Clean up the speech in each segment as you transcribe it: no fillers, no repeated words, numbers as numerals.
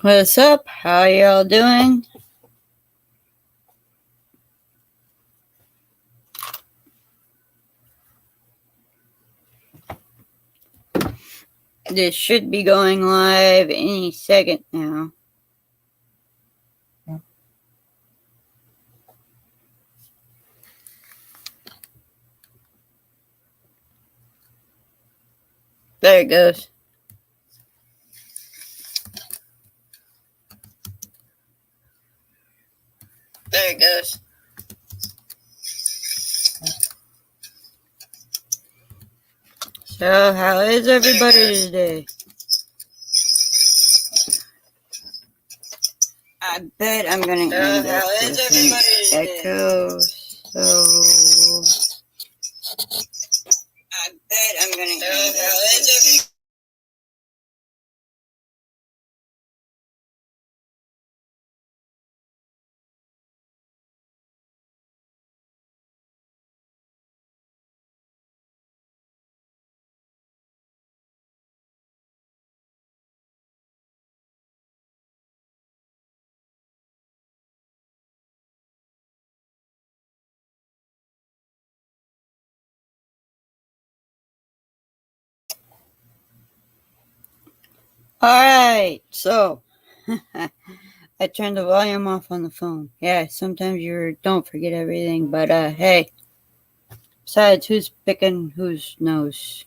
What's up? How y'all doing? This should be going live any second now. There it goes. There it goes. So, how is everybody today? I bet I'm gonna end up with an echo. I bet I'm gonna end up with Alright, so I turned the volume off on the phone. Yeah, sometimes you don't forget everything, but hey. Besides, who's picking whose nose?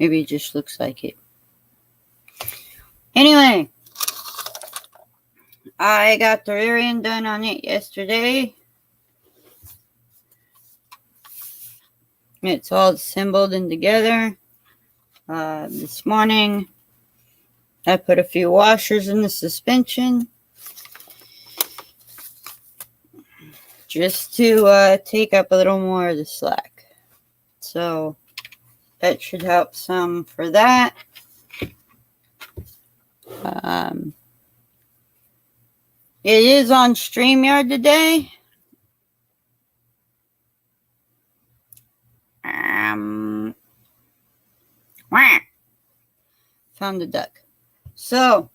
Maybe it just looks like it. Anyway, I got the rear end done on it yesterday. It's all assembled and together. This morning, I put a few washers in the suspension just to take up a little more of the slack. So that should help some for that. It is on StreamYard today. Found the duck. So,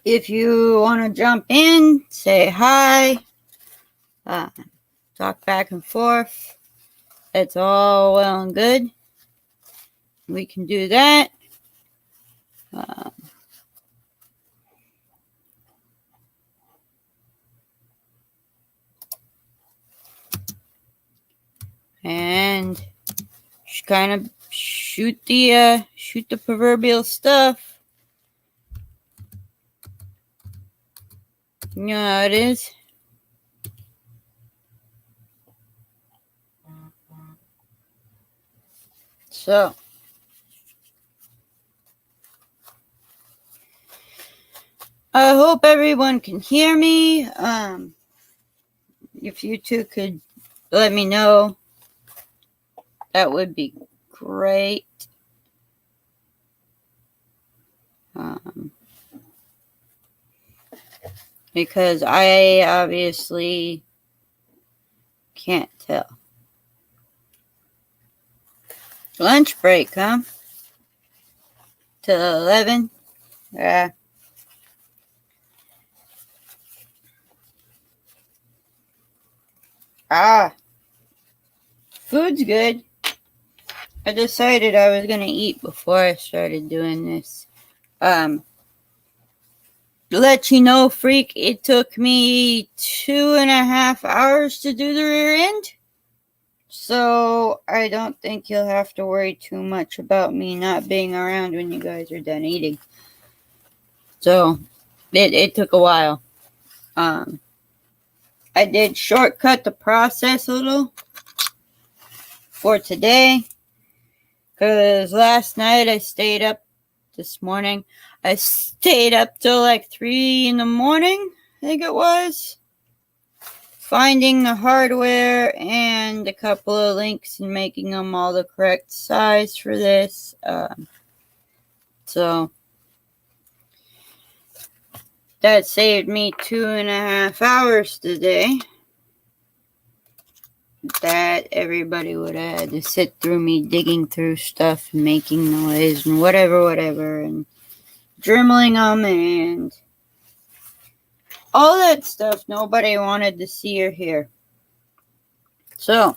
if you want to jump in, say hi, talk back and forth, it's all well and good. We can do that. And just kind of shoot the proverbial stuff. You know how it is. So, I hope everyone can hear me. If you two could let me know, that would be great. Because I obviously can't tell. Lunch break, huh? Till 11? Yeah. Food's good. I decided I was gonna eat before I started doing this. To let you know, freak, it took me 2.5 hours to do the rear end. So I don't think you'll have to worry too much about me not being around when you guys are done eating. So it took a while. I did shortcut the process a little for today. Because last night this morning, I stayed up till like 3 in the morning, I think it was, finding the hardware and a couple of links and making them all the correct size for this. So that saved me 2.5 hours today. That everybody would have had to sit through me digging through stuff and making noise and whatever, and dremeling them and all that stuff nobody wanted to see or hear. So,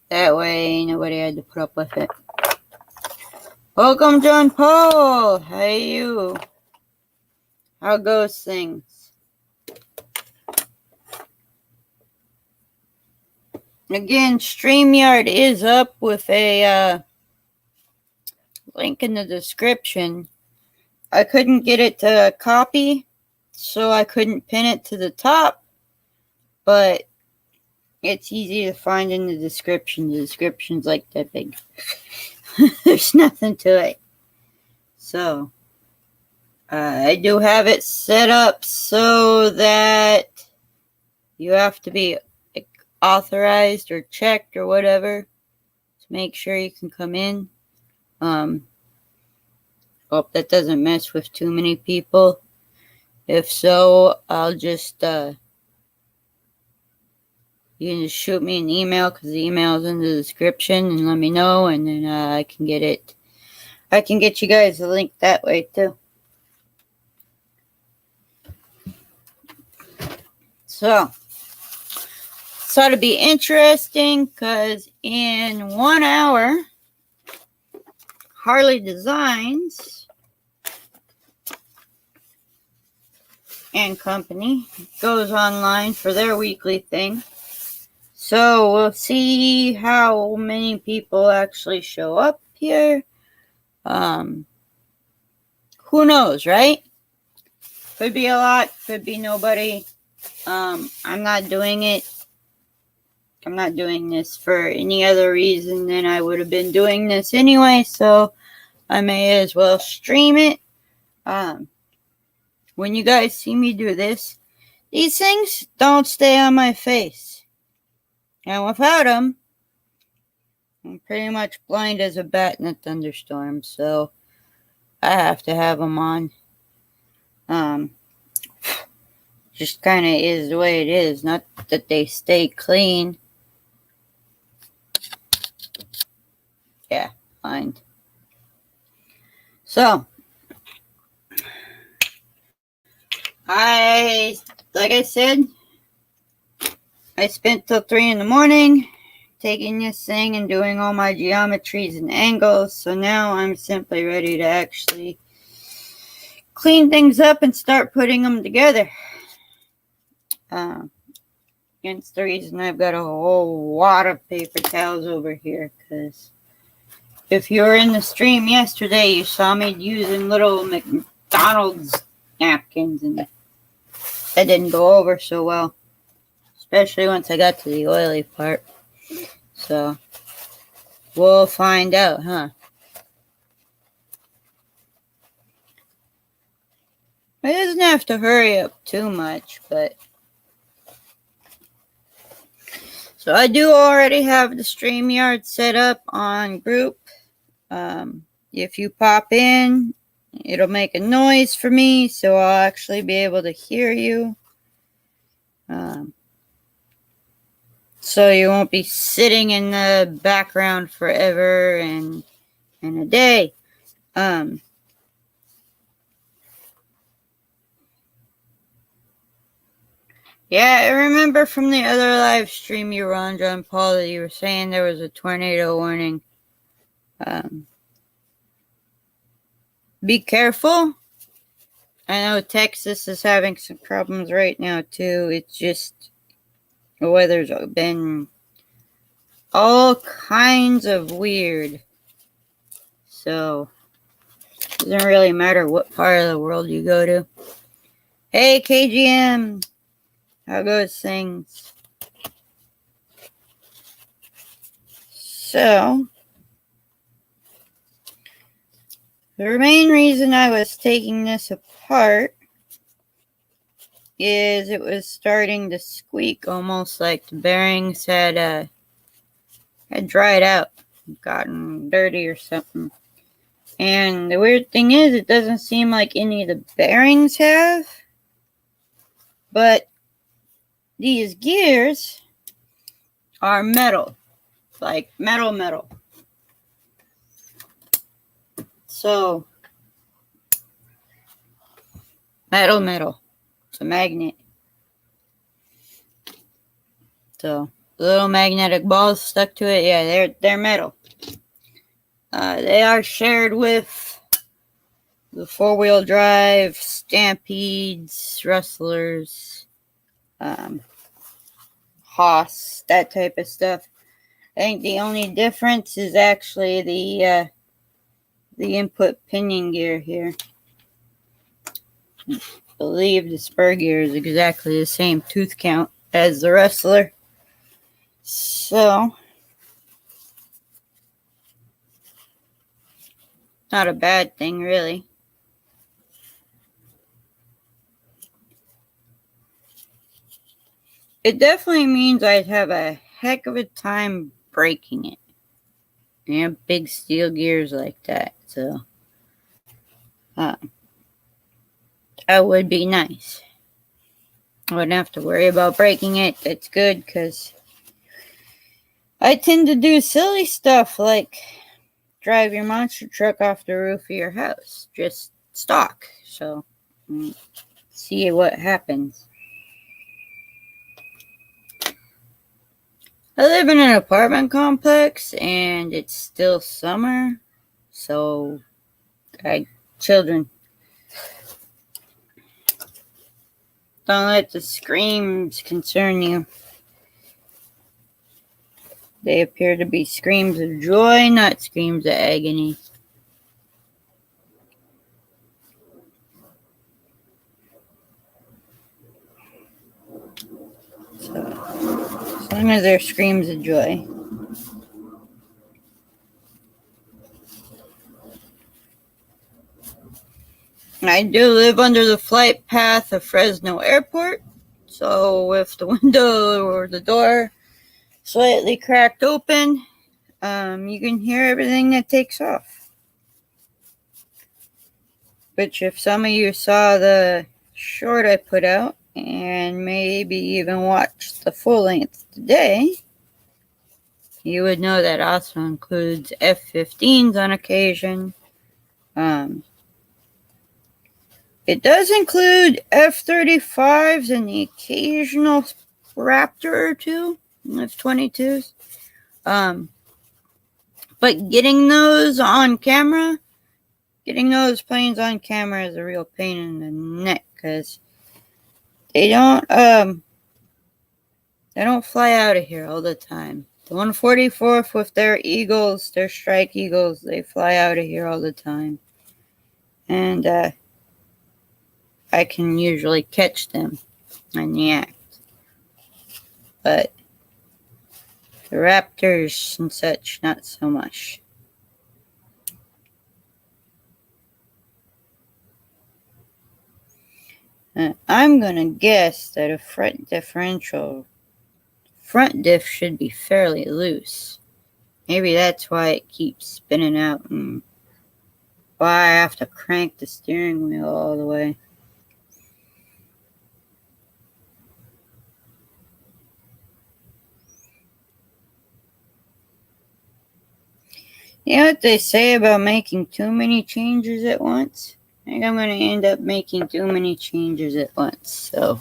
that way nobody had to put up with it. Welcome, John Paul. How you? How goes things? Again, StreamYard is up with a link in the description. I couldn't get it to copy, so I couldn't pin it to the top, but it's easy to find in the description. The description's like that big. There's nothing to it. So, I do have it set up so that you have to be authorized or checked or whatever to make sure you can come in. Hope that doesn't mess with too many people. If so, I'll just you can just shoot me an email, because the email is in the description, and let me know, and then I can get you guys a link that way too. So, thought it'd be interesting, because in 1 hour, Harley Designs and Company goes online for their weekly thing. So we'll see how many people actually show up here. Who knows, right? Could be a lot, could be nobody. I'm not doing it. I'm not doing this for any other reason than I would have been doing this anyway, so I may as well stream it. When you guys see me do this, these things don't stay on my face. And without them, I'm pretty much blind as a bat in a thunderstorm, so I have to have them on. Just kind of is the way it is. Not that they stay clean. Yeah, blind. So, like I said, I spent till 3 in the morning taking this thing and doing all my geometries and angles. So now I'm simply ready to actually clean things up and start putting them together. Hence the reason I've got a whole lot of paper towels over here, because if you were in the stream yesterday, you saw me using little McDonald's napkins, and that didn't go over so well, especially once I got to the oily part. So, we'll find out, huh? It doesn't have to hurry up too much, but... So I do already have the StreamYard set up on group. If you pop in, it'll make a noise for me, so I'll actually be able to hear you. So you won't be sitting in the background forever and a day. Yeah, I remember from the other live stream you were on, John Paul, that you were saying there was a tornado warning. Be careful. I know Texas is having some problems right now, too. It's just the weather's been all kinds of weird. So, it doesn't really matter what part of the world you go to. Hey, KGM. How goes things? So, the main reason I was taking this apart is it was starting to squeak, almost like the bearings had dried out, gotten dirty or something. And the weird thing is, it doesn't seem like any of the bearings have, but these gears are metal, like metal. So, metal. It's a magnet. So, little magnetic balls stuck to it. Yeah, they're metal. They are shared with the four-wheel drive, Stampedes, Rustlers, Haas, that type of stuff. I think the only difference is actually the input pinion gear here. I believe the spur gear is exactly the same tooth count as the Rustler. So, not a bad thing, really. It definitely means I'd have a heck of a time breaking it. And big steel gears like that, so that would be nice. I wouldn't have to worry about breaking it. That's good, because I tend to do silly stuff like drive your monster truck off the roof of your house. Just stock. So, see what happens. I live in an apartment complex, and it's still summer, so children, don't let the screams concern you. They appear to be screams of joy, not screams of agony. So, as long as they're screams of joy. I do live under the flight path of Fresno Airport, so if the window or the door slightly cracked open, you can hear everything that takes off. Which, if some of you saw the short I put out, and maybe even watched the full length today, you would know that also includes F-15s on occasion. It does include F-35s and the occasional Raptor or two, F-22s. But getting those planes on camera is a real pain in the neck, because they don't fly out of here all the time. The 144th with their Eagles, their Strike Eagles, they fly out of here all the time. And I can usually catch them in the act. But the Raptors and such, not so much. I'm going to guess that a front diff should be fairly loose. Maybe that's why it keeps spinning out and why I have to crank the steering wheel all the way. You know what they say about making too many changes at once? I think I'm going to end up making too many changes at once. So,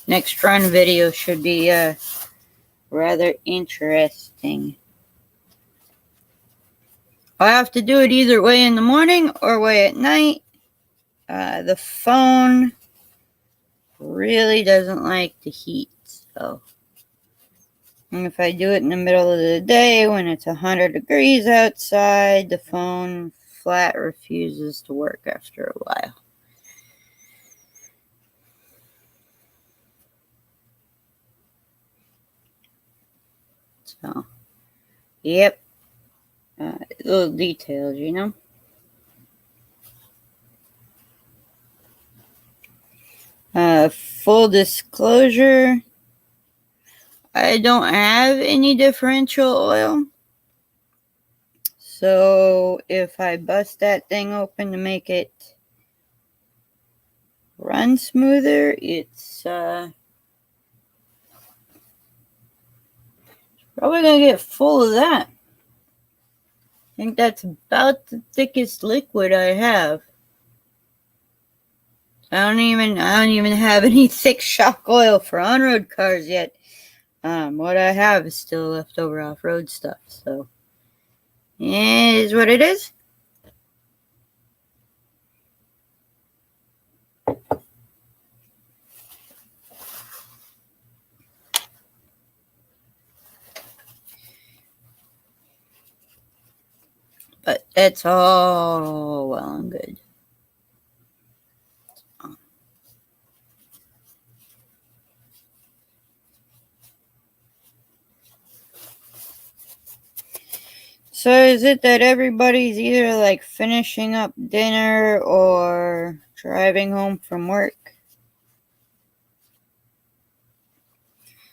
next run video should be rather interesting. I'll have to do it either way in the morning or way at night. The phone really doesn't like the heat, so. And if I do it in the middle of the day when it's 100 degrees outside, the phone flat refuses to work after a while. So, yep. Little details, you know. Full disclosure, I don't have any differential oil. So if I bust that thing open to make it run smoother, it's probably going to get full of that. I think that's about the thickest liquid I have. I don't even have any thick shock oil for on-road cars yet. What I have is still leftover off-road stuff, so it is what it is. But it's all well and good. So is it that everybody's either like finishing up dinner or driving home from work?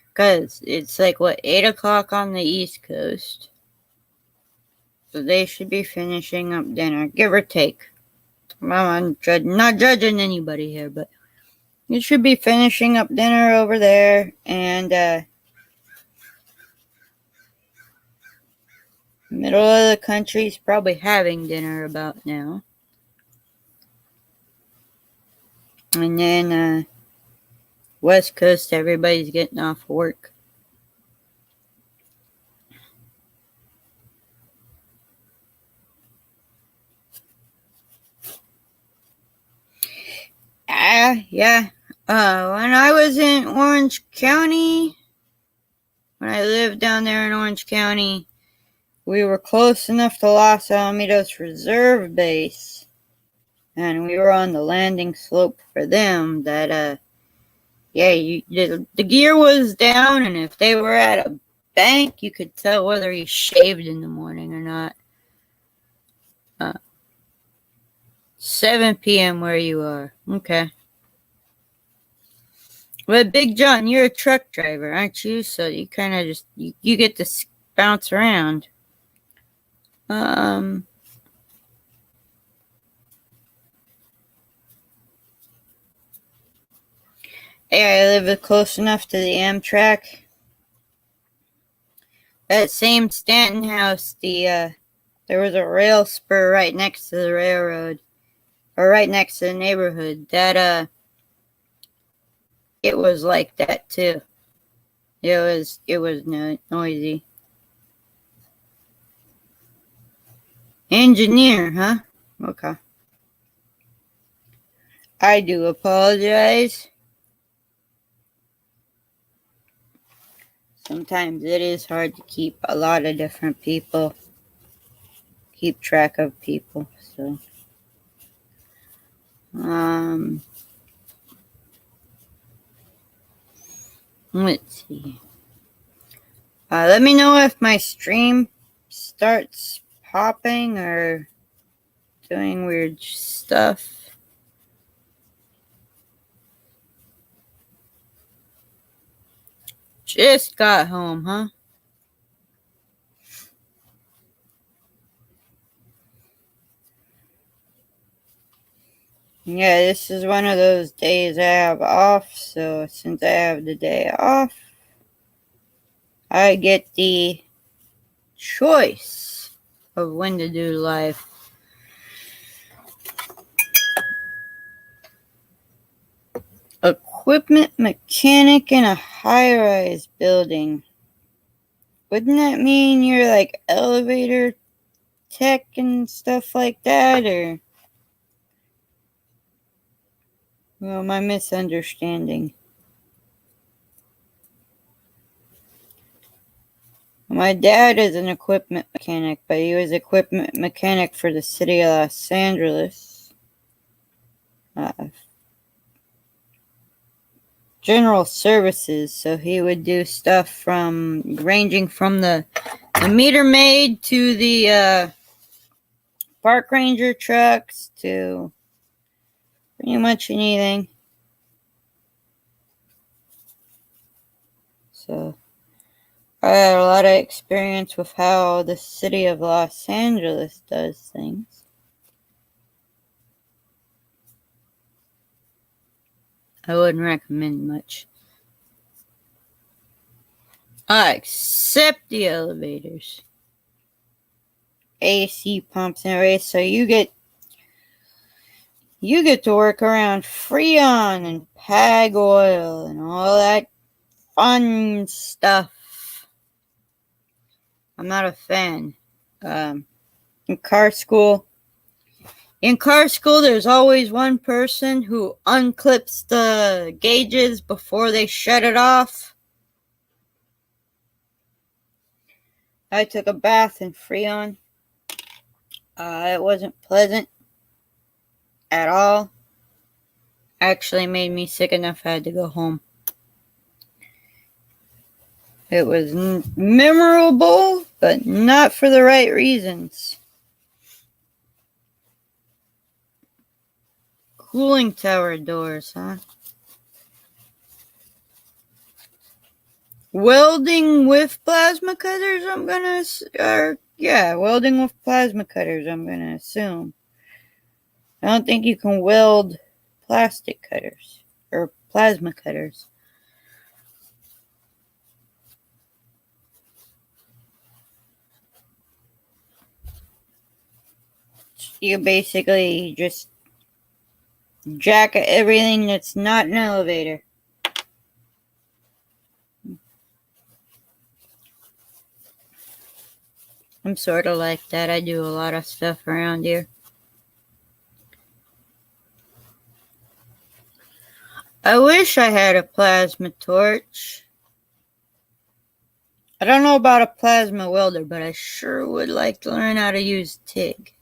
Because it's like, what, 8 o'clock on the East Coast. So they should be finishing up dinner, give or take. I'm not judging anybody here, but you should be finishing up dinner over there, and middle of the country's probably having dinner about now. And then West Coast, everybody's getting off work. Yeah. When I was in Orange County, when I lived down there in Orange County, we were close enough to Los Alamitos Reserve Base, and we were on the landing slope for them that, the gear was down, and if they were at a bank, you could tell whether he shaved in the morning or not. 7 p.m. where you are. Okay. But Big John, you're a truck driver, aren't you? So you kind of just, you get to bounce around. Hey, I live close enough to the Amtrak. That same Stanton house, there was a rail spur right next to the railroad, or right next to the neighborhood. That, it was like that too. It was noisy. Engineer, huh? Okay. I do apologize. Sometimes it is hard to keep a lot of different people, keep track of people, so. Let's see. Let me know if my stream starts popping or doing weird stuff. Just got home, huh? Yeah, this is one of those days I have off, so since I have the day off, I get the choice of when to do live. Equipment mechanic in a high-rise building. Wouldn't that mean you're like elevator tech and stuff like that, or? Well, my misunderstanding. My dad is an equipment mechanic, but he was equipment mechanic for the city of Los Angeles. General services, so he would do stuff ranging from the meter maid to the park ranger trucks to pretty much anything. So I had a lot of experience with how the city of Los Angeles does things. I wouldn't recommend much. Except the elevators. AC pumps and everything, so you get to work around Freon and Pag oil and all that fun stuff. I'm not a fan. In car school, there's always one person who unclips the gauges before they shut it off. I took a bath in Freon. It wasn't pleasant at all. Actually made me sick enough I had to go home. It was memorable, but not for the right reasons. Cooling tower doors, huh? Welding with plasma cutters, welding with plasma cutters, I'm gonna assume. I don't think you can weld plastic cutters or plasma cutters. You basically just jack everything that's not an elevator. I'm sort of like that. I do a lot of stuff around here. I wish I had a plasma torch. I don't know about a plasma welder, but I sure would like to learn how to use TIG.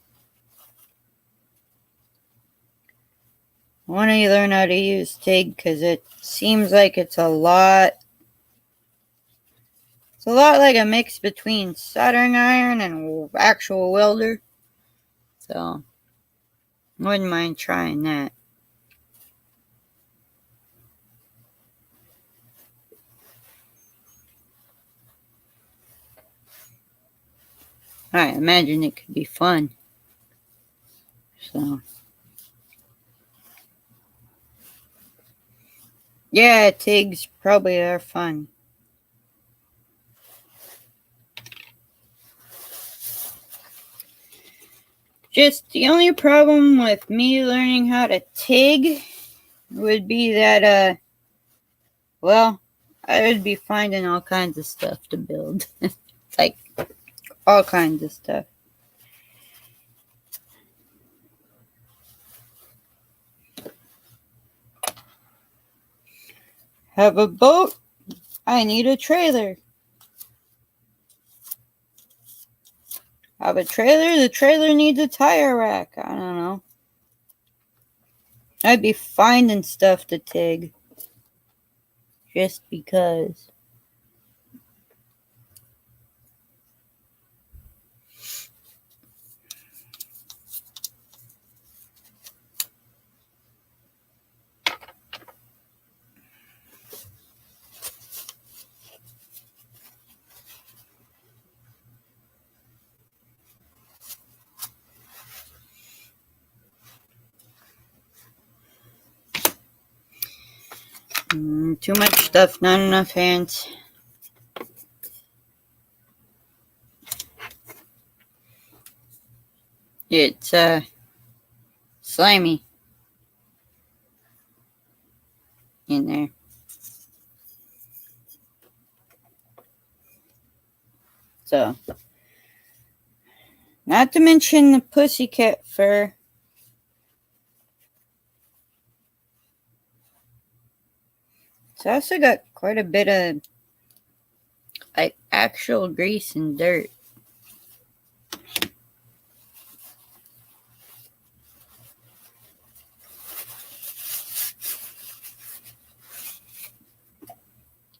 I want to learn how to use TIG because it seems like it's a lot like a mix between soldering iron and actual welder. So, wouldn't mind trying that. I imagine it could be fun. So, yeah, TIGs probably are fun. Just the only problem with me learning how to TIG would be that, I would be finding all kinds of stuff to build. Like, all kinds of stuff. Have a boat? I need a trailer. Have a trailer? The trailer needs a tire rack. I don't know. I'd be finding stuff to TIG. Just because. Too much stuff, not enough hands. It's slimy in there. So, not to mention the pussycat fur. It's also got quite a bit of like actual grease and dirt.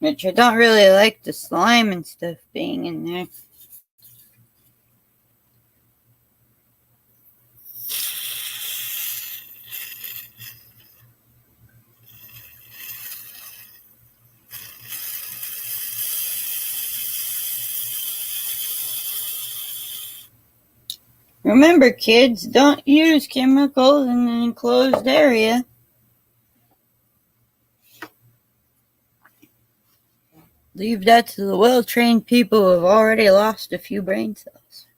Which I don't really like the slime and stuff being in there. Remember, kids, don't use chemicals in an enclosed area. Leave that to the well-trained people who have already lost a few brain cells.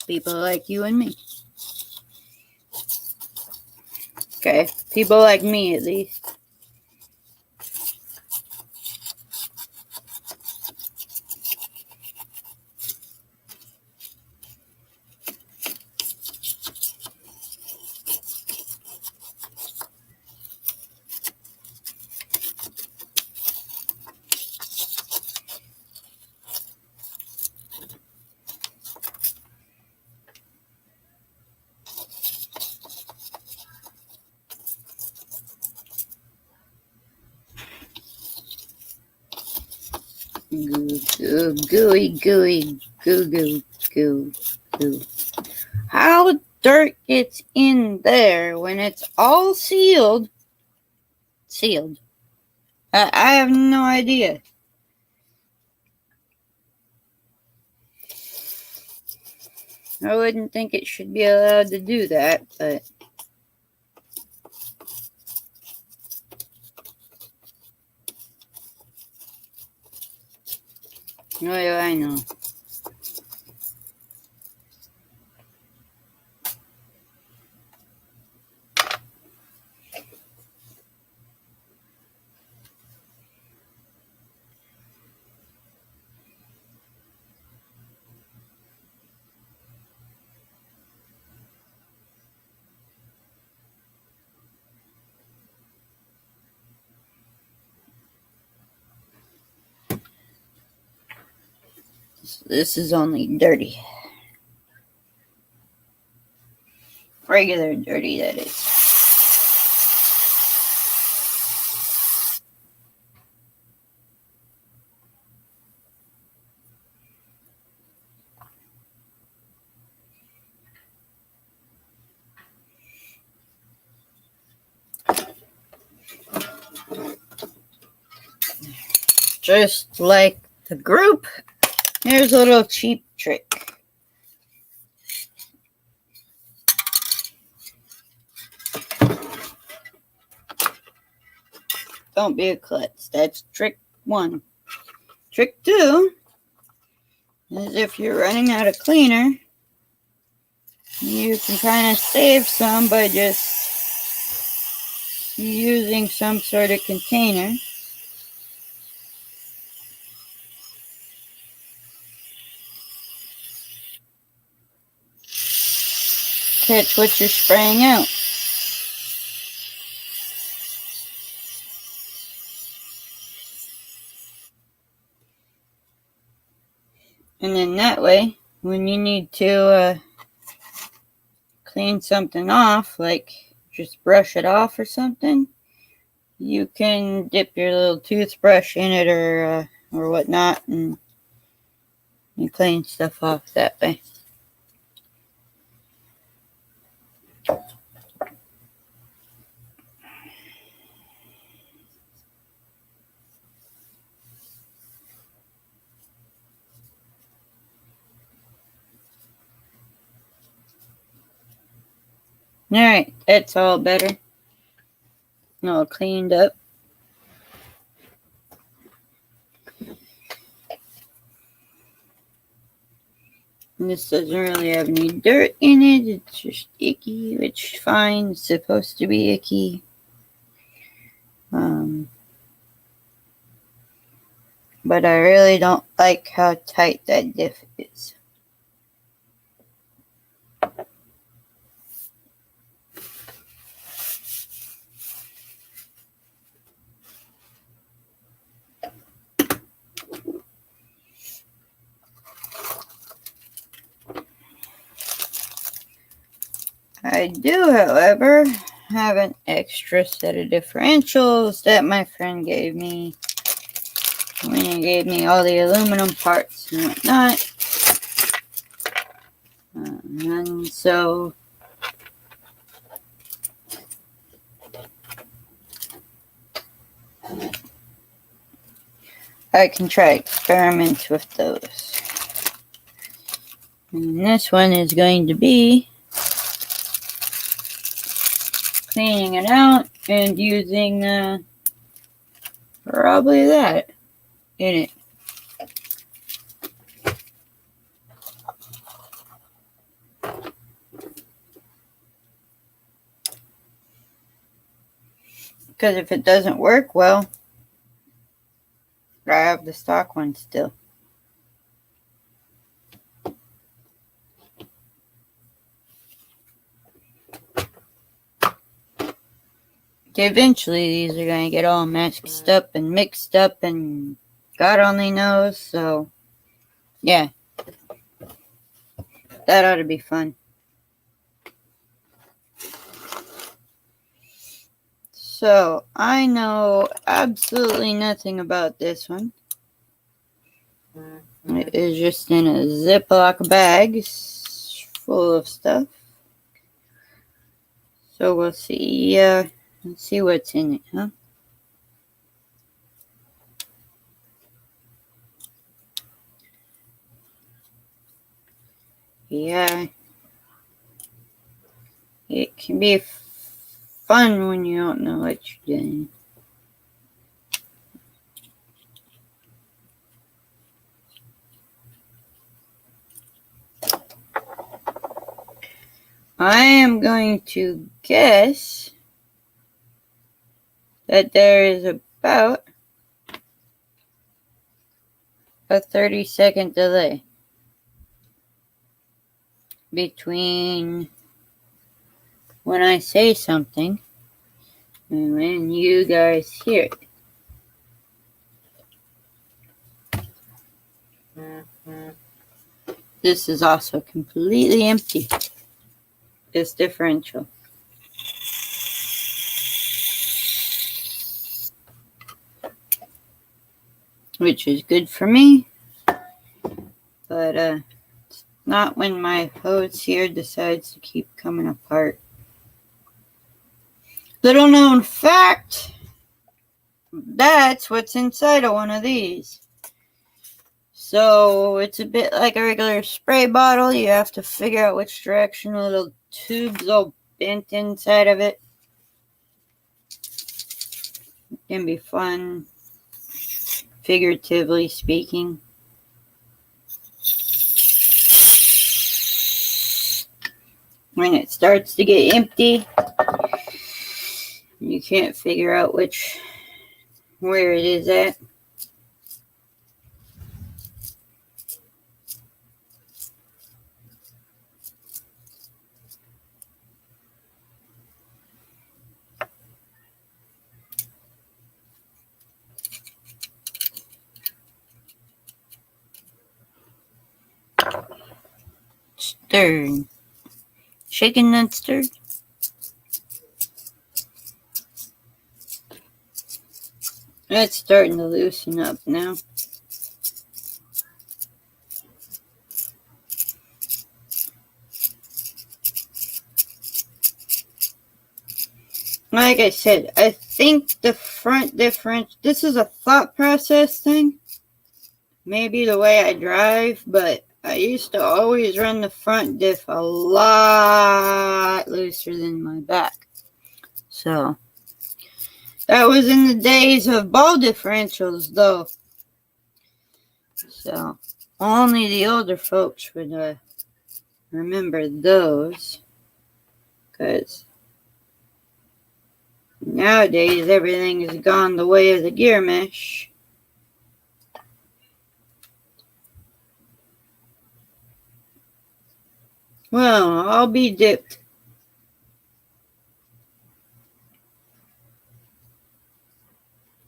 People like you and me. Okay, people like me at least. Gooey, goo. How dirt gets in there when it's all sealed? Sealed. I have no idea. I wouldn't think it should be allowed to do that, but what do I know? This is only dirty. Regular dirty, that is. Just like the group, here's a little cheap trick. Don't be a klutz. That's trick 1. Trick 2 is if you're running out of cleaner, you can kind of save some by just using some sort of container. Catch what you're spraying out. And then that way, when you need to clean something off, like just brush it off or something, you can dip your little toothbrush in it or whatnot, and you clean stuff off that way. Alright, that's all better. All cleaned up. And this doesn't really have any dirt in it. It's just icky, which is fine. It's supposed to be icky. But I really don't like how tight that diff is. I do, however, have an extra set of differentials that my friend gave me when he gave me all the aluminum parts and whatnot. And so I can try experiments with those. And this one is going to be cleaning it out and using probably that in it. Because if it doesn't work well, I have the stock one still. Eventually, these are going to get all mixed up, and God only knows. So, yeah, that ought to be fun. So, I know absolutely nothing about this one. It is just in a Ziploc bag full of stuff. So, we'll see. Let's see what's in it, huh? Yeah. It can be fun when you don't know what you're doing. I am going to guess that there is about a 30-second delay between when I say something and when you guys hear it. This is also completely empty, this differential. Which is good for me, but it's not when my hose here decides to keep coming apart. Little known fact, that's what's inside of one of these. So it's a bit like a regular spray bottle. You have to figure out which direction the little tube's all bent inside of it. It can be fun, figuratively speaking. When it starts to get empty, you can't figure out where it is at. Stirred. Shaken and stirred. It's starting to loosen up now. Like I said, I think the front difference, this is a thought process thing. Maybe the way I drive, but I used to always run the front diff a lot looser than my back. So, that was in the days of ball differentials, though. So, only the older folks would remember those. Because nowadays, everything has gone the way of the gear mesh. Well, I'll be dipped.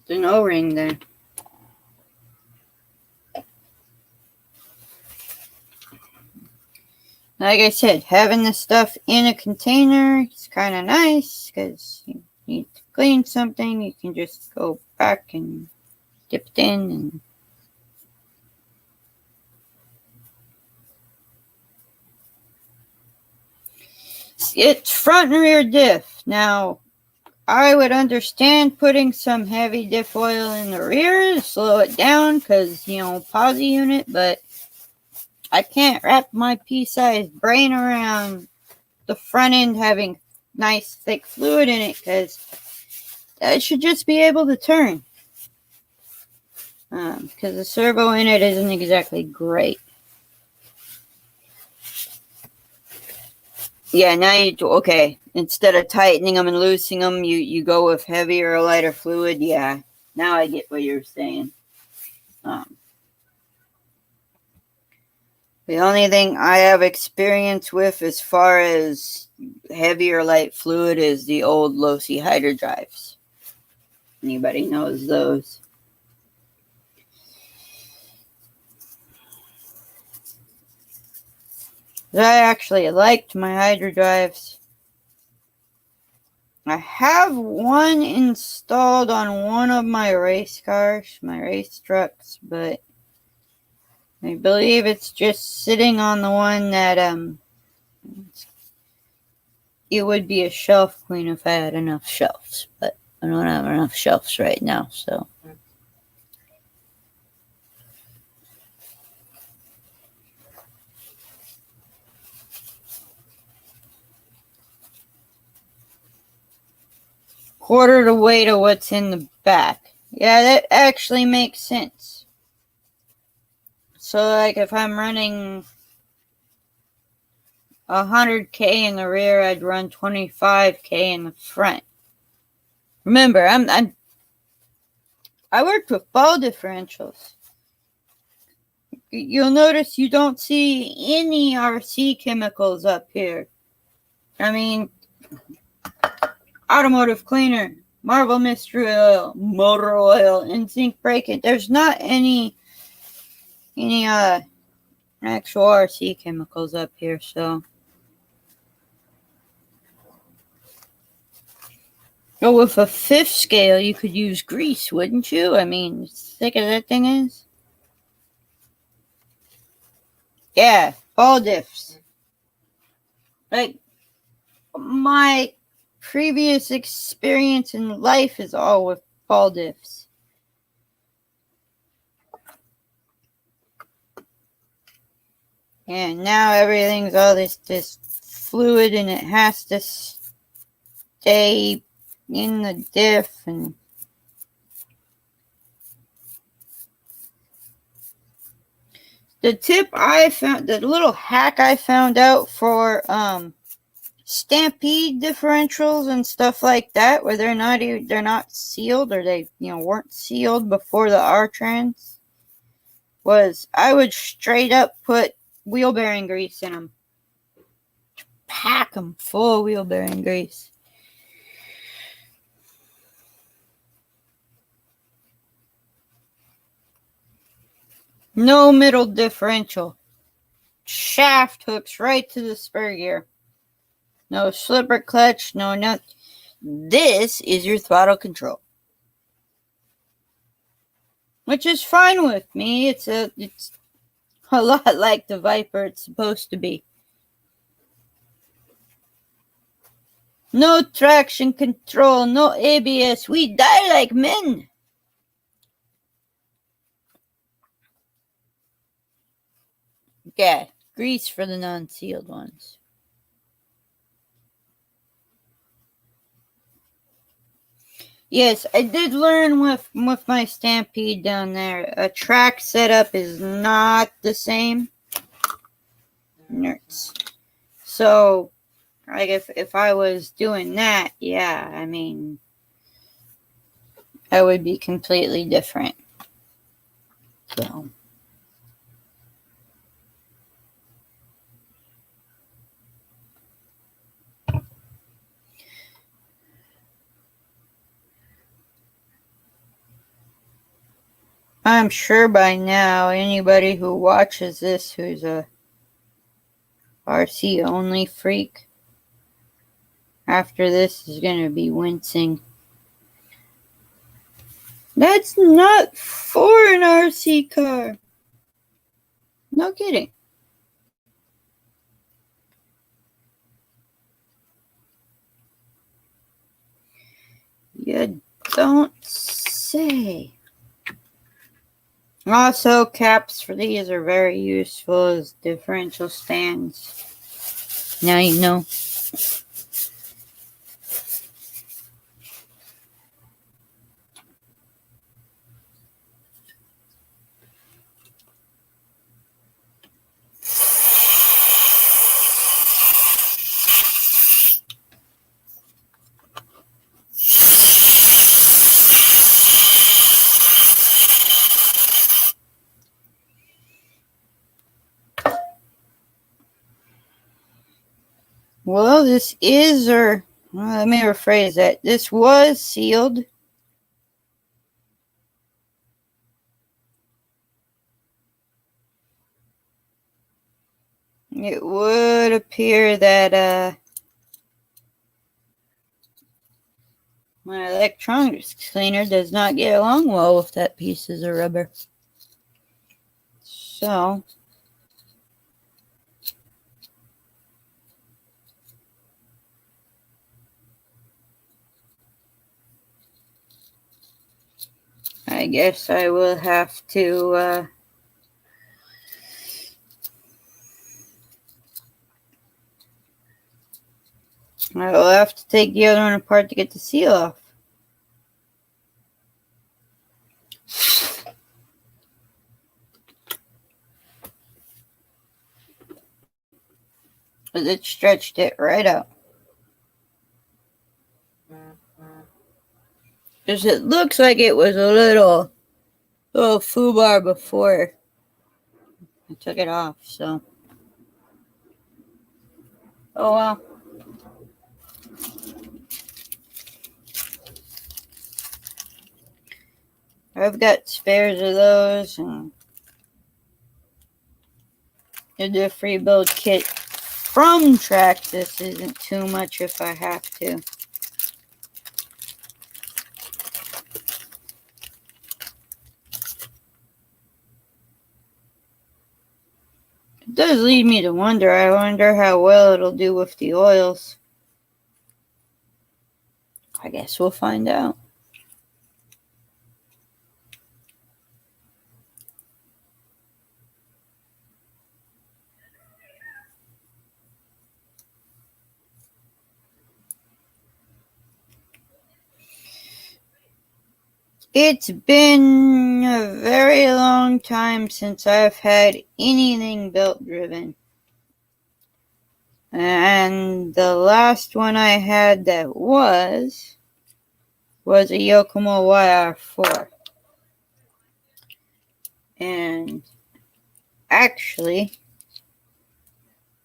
There's an O-ring there. Like I said, having this stuff in a container is kind of nice because you need to clean something. You can just go back and dip it in. And it's front and rear diff. Now, I would understand putting some heavy diff oil in the rear to slow it down because, posi unit, but I can't wrap my pea-sized brain around the front end having nice thick fluid in it because that should just be able to turn. Because the servo in it isn't exactly great. Yeah, now you okay. Instead of tightening them and loosening them, you go with heavier or lighter fluid. Yeah, now I get what you're saying. The only thing I have experience with as far as heavy or light fluid is the old low-C hydro drives. Anybody knows those? I actually liked my hydro drives. I have one installed on one of my race cars, my race trucks, but I believe it's just sitting on the one that it would be a shelf queen if I had enough shelves, but I don't have enough shelves right now, so. Quarter the weight of what's in the back. Yeah, that actually makes sense. So, like, if I'm running 100K in the rear, I'd run 25K in the front. Remember, I worked with ball differentials. You'll notice you don't see any RC chemicals up here. I mean, automotive cleaner, Marvel mystery oil, motor oil, and zinc braking. There's not any actual RC chemicals up here, so. Oh, with a fifth scale, you could use grease, wouldn't you? I mean, as thick as that thing is. Yeah, ball diffs. Like, my previous experience in life is all with ball diffs. And now everything's all this fluid, and it has to stay in the diff. And the tip I found, the little hack I found out for Stampede differentials and stuff like that, where they're not sealed, or they weren't sealed before the R-Trans, was I would straight up put wheel bearing grease in them. Pack them full of wheel bearing grease. No middle differential. Shaft hooks right to the spur gear. No slipper clutch, no nothing. This is your throttle control. Which is fine with me. It's a lot like the Viper it's supposed to be. No traction control, no ABS. We die like men. Yeah, grease for the non-sealed ones. Yes, I did learn with my Stampede down there. A track setup is not the same. Nerds. So, like if I was doing that, yeah, I mean, I would be completely different. So. I'm sure by now anybody who watches this who's a RC only freak after this is going to be wincing. That's not for an RC car. No kidding. You don't say. Also, caps for these are very useful as differential stands. Now you know. Well, this is, or well, let me rephrase that. This was sealed. It would appear that my electronics cleaner does not get along well with that piece of rubber. So I guess I will have to I will have to take the other one apart to get the seal off. But it stretched it right out. Because it looks like it was a little foobar before I took it off, so. Oh well. I've got spares of those, and the free build kit from Traxxas isn't too much if I have to. It does lead me to wonder. I wonder how well it'll do with the oils. I guess we'll find out. It's been a very long time since I've had anything belt driven. And the last one I had that was a Yokomo YR4. And actually,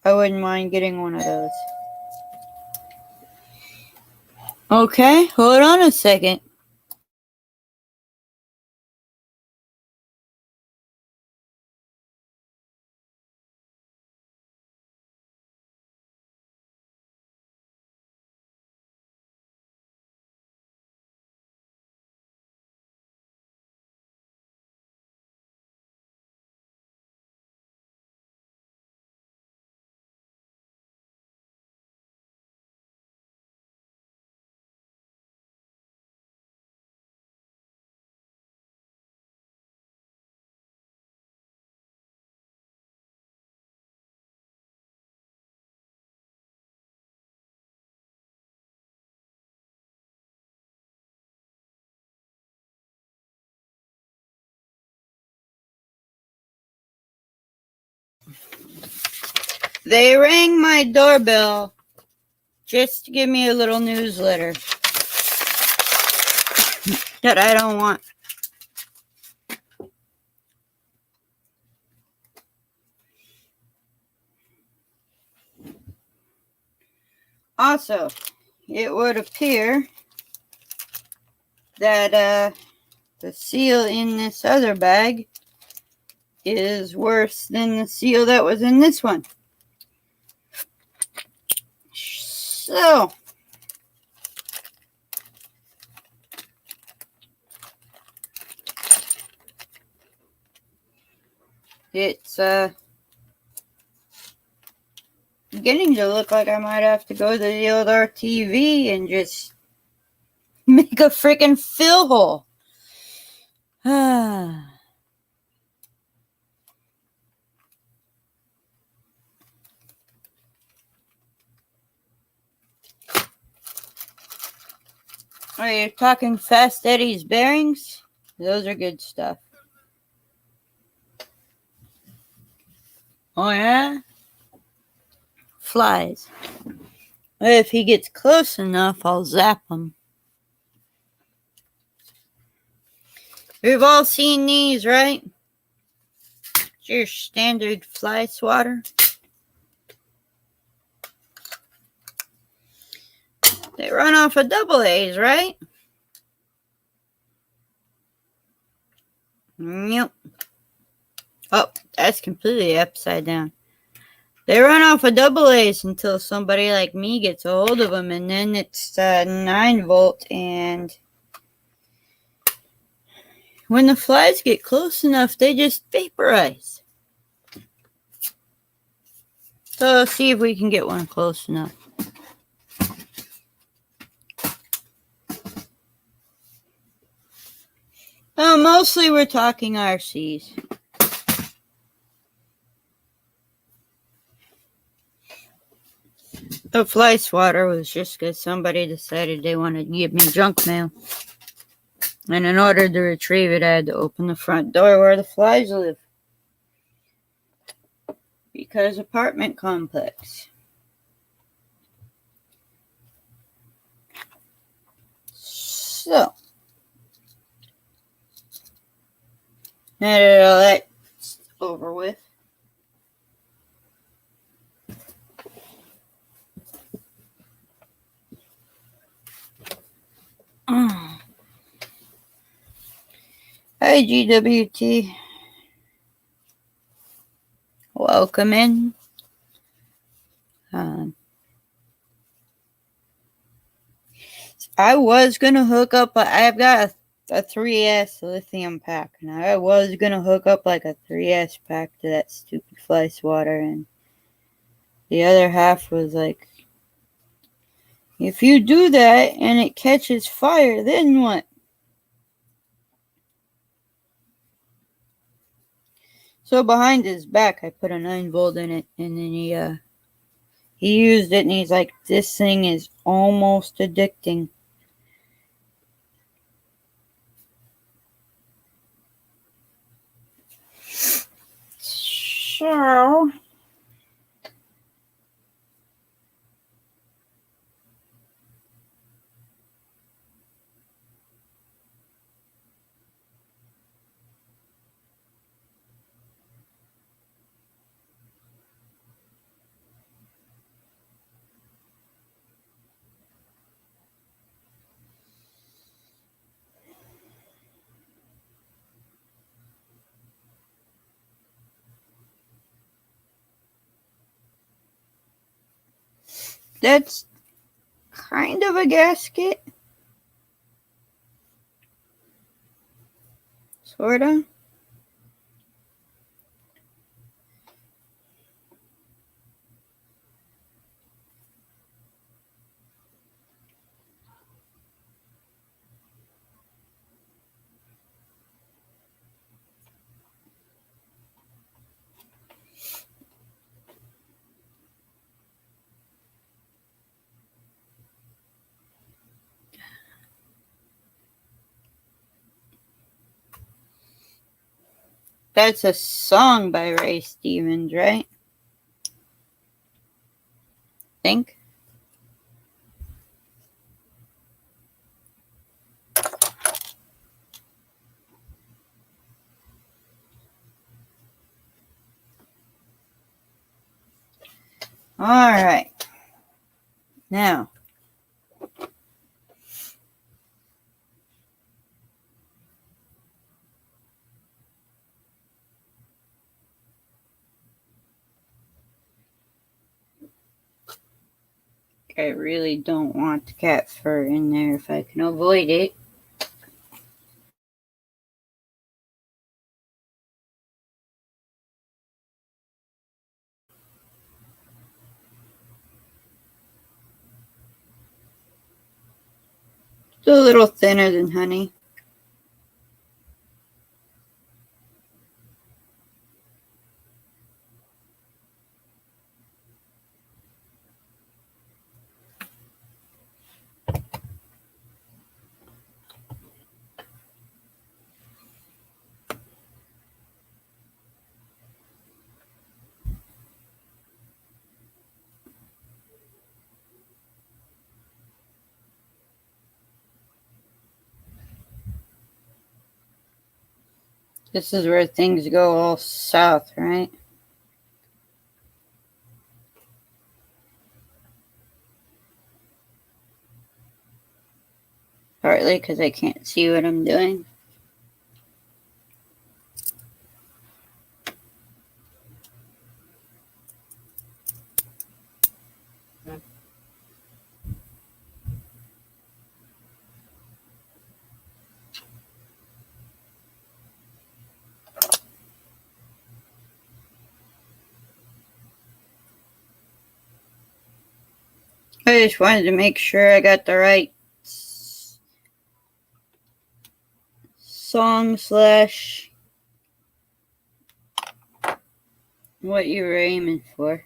I wouldn't mind getting one of those. Okay, hold on a second. They rang my doorbell just to give me a little newsletter that I don't want. Also, it would appear that the seal in this other bag is worse than the seal that was in this one. So, it's beginning to look like I might have to go to the old RTV and just make a freaking fill hole. Are you talking Fast Eddie's bearings? Those are good stuff. Oh yeah? Flies. If he gets close enough, I'll zap him. We've all seen these, right? It's your standard fly swatter. They run off of double A's, right? Yep. Oh, that's completely upside down. They run off of double A's until somebody like me gets a hold of them, and then it's 9 volt. And when the flies get close enough, they just vaporize. So let's see if we can get one close enough. Mostly we're talking RCs. The fly swatter was just because somebody decided they wanted to give me junk mail. And in order to retrieve it, I had to open the front door where the flies live. Because apartment complex. So. Now that all that's over with. Hi, GWT. Welcome in. I was going to hook up, I've got a 3S lithium pack, and I was going to hook up like a 3S pack to that stupid fly swatter, and the other half was like, if you do that and it catches fire, then what? So behind his back, I put a 9 volt in it, and then he used it, and he's like, this thing is almost addicting. So that's kind of a gasket. Sorta. That's a song by Ray Stevens, right? Think. All right. Now, I really don't want the cat fur in there if I can avoid it. It's a little thinner than honey. This is where things go all south, right? Partly because I can't see what I'm doing. I just wanted to make sure I got the right song slash what you were aiming for.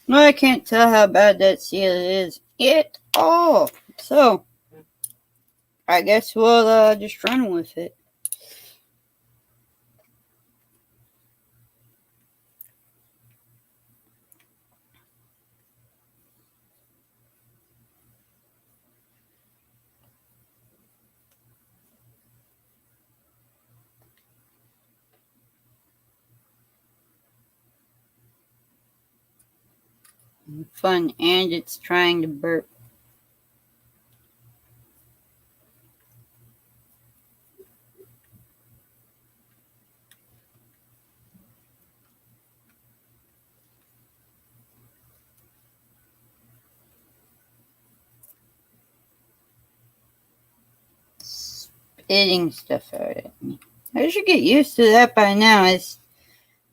Well, I can't tell how bad that seal is at all. So, I guess we'll just run with it. Fun, and it's trying to burp. Spitting stuff out at me. I should get used to that by now. It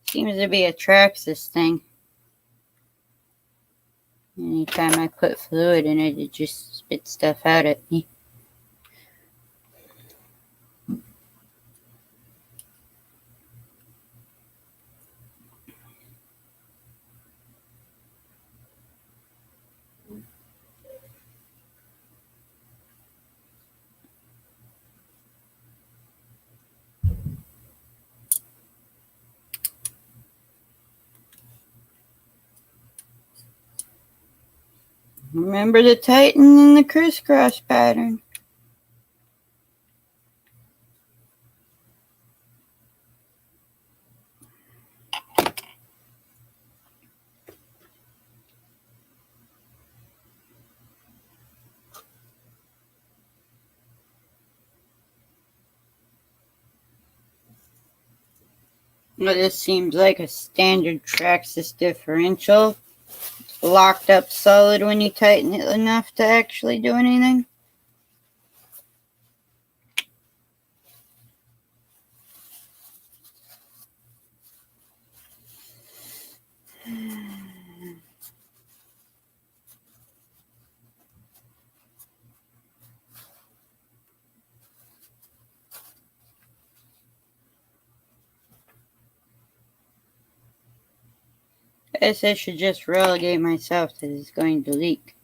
seems to be a Traxxas thing. Anytime I put fluid in it, it just spits stuff out at me. Remember to tighten in the crisscross pattern. Well, this seems like a standard Traxxas differential. It's locked up solid when you tighten it enough to actually do anything. I guess I should just relegate myself that it's going to leak.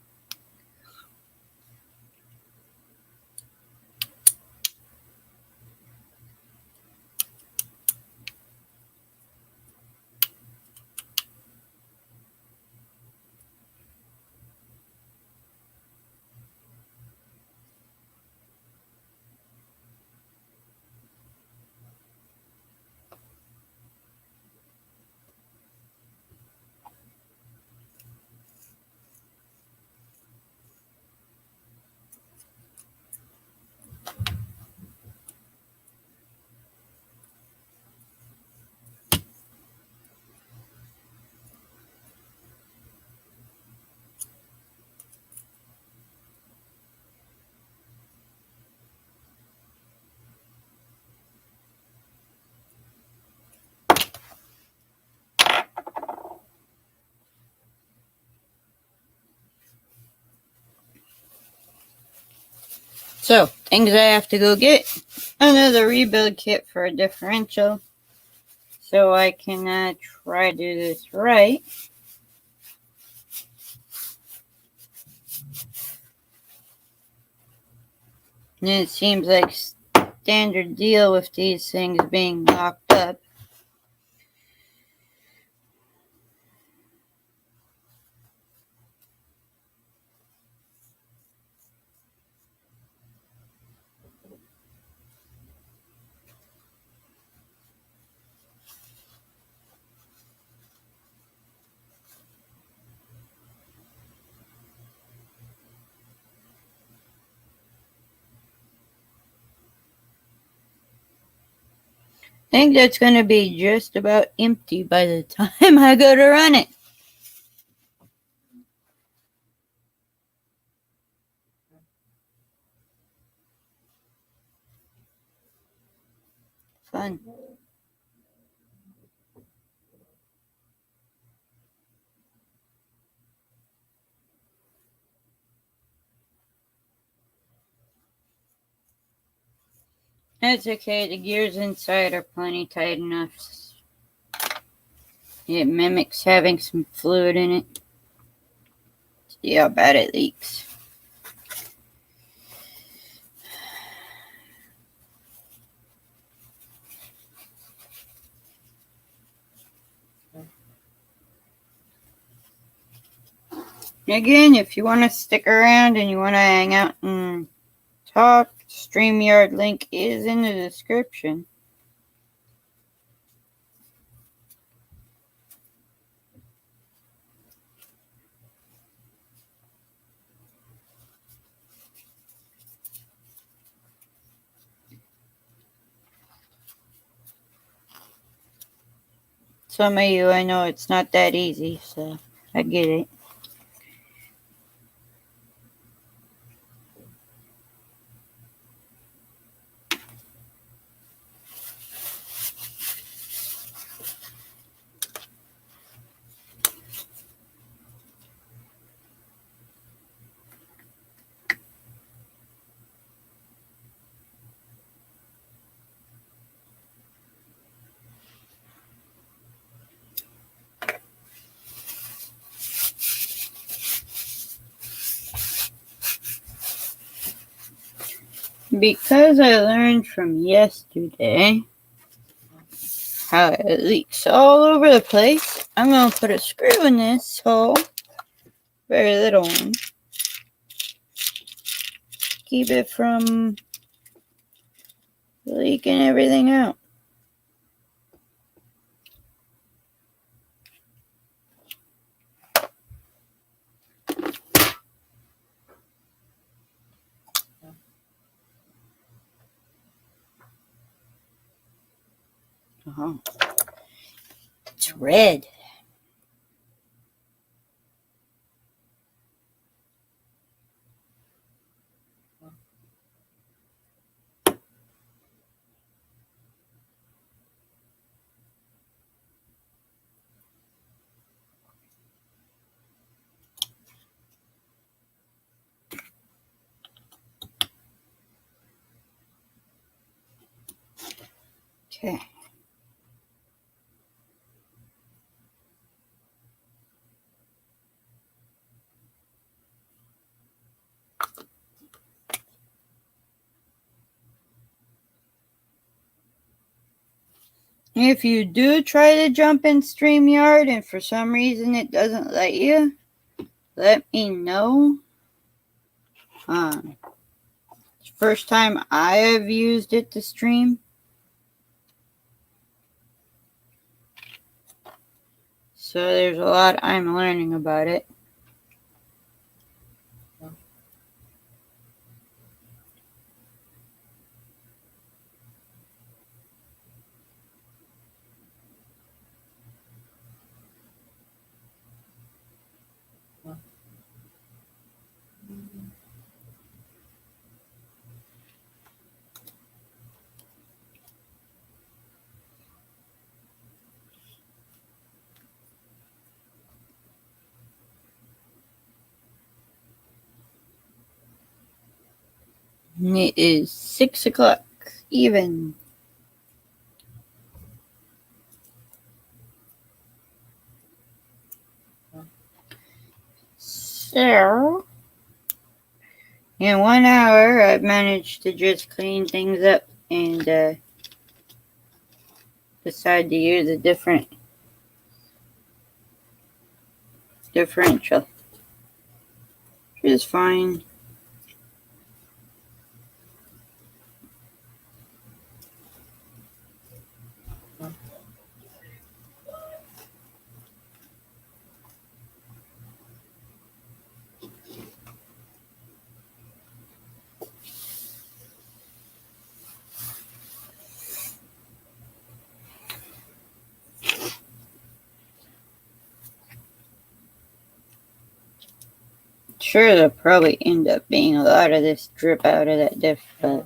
So, things I have to go get. Another rebuild kit for a differential. So I can try to do this right. And it seems like standard deal with these things being locked up. I think that's going to be just about empty by the time I go to run it. Fun. That's okay. The gears inside are plenty tight enough. It mimics having some fluid in it. See how bad it leaks. Again, if you want to stick around and you want to hang out and talk, StreamYard link is in the description. Some of you, I know it's not that easy, so I get it. Because I learned from yesterday how it leaks all over the place, I'm going to put a screw in this hole, very little one, keep it from leaking everything out. Oh, it's red. Okay. If you do try to jump in StreamYard and for some reason it doesn't let you, let me know. First time I have used it to stream. So there's a lot I'm learning about it. It is 6 o'clock even. So, In 1 hour, I've managed to just clean things up and decide to use a different differential, which is fine. Sure, there'll probably end up being a lot of this drip out of that diff, but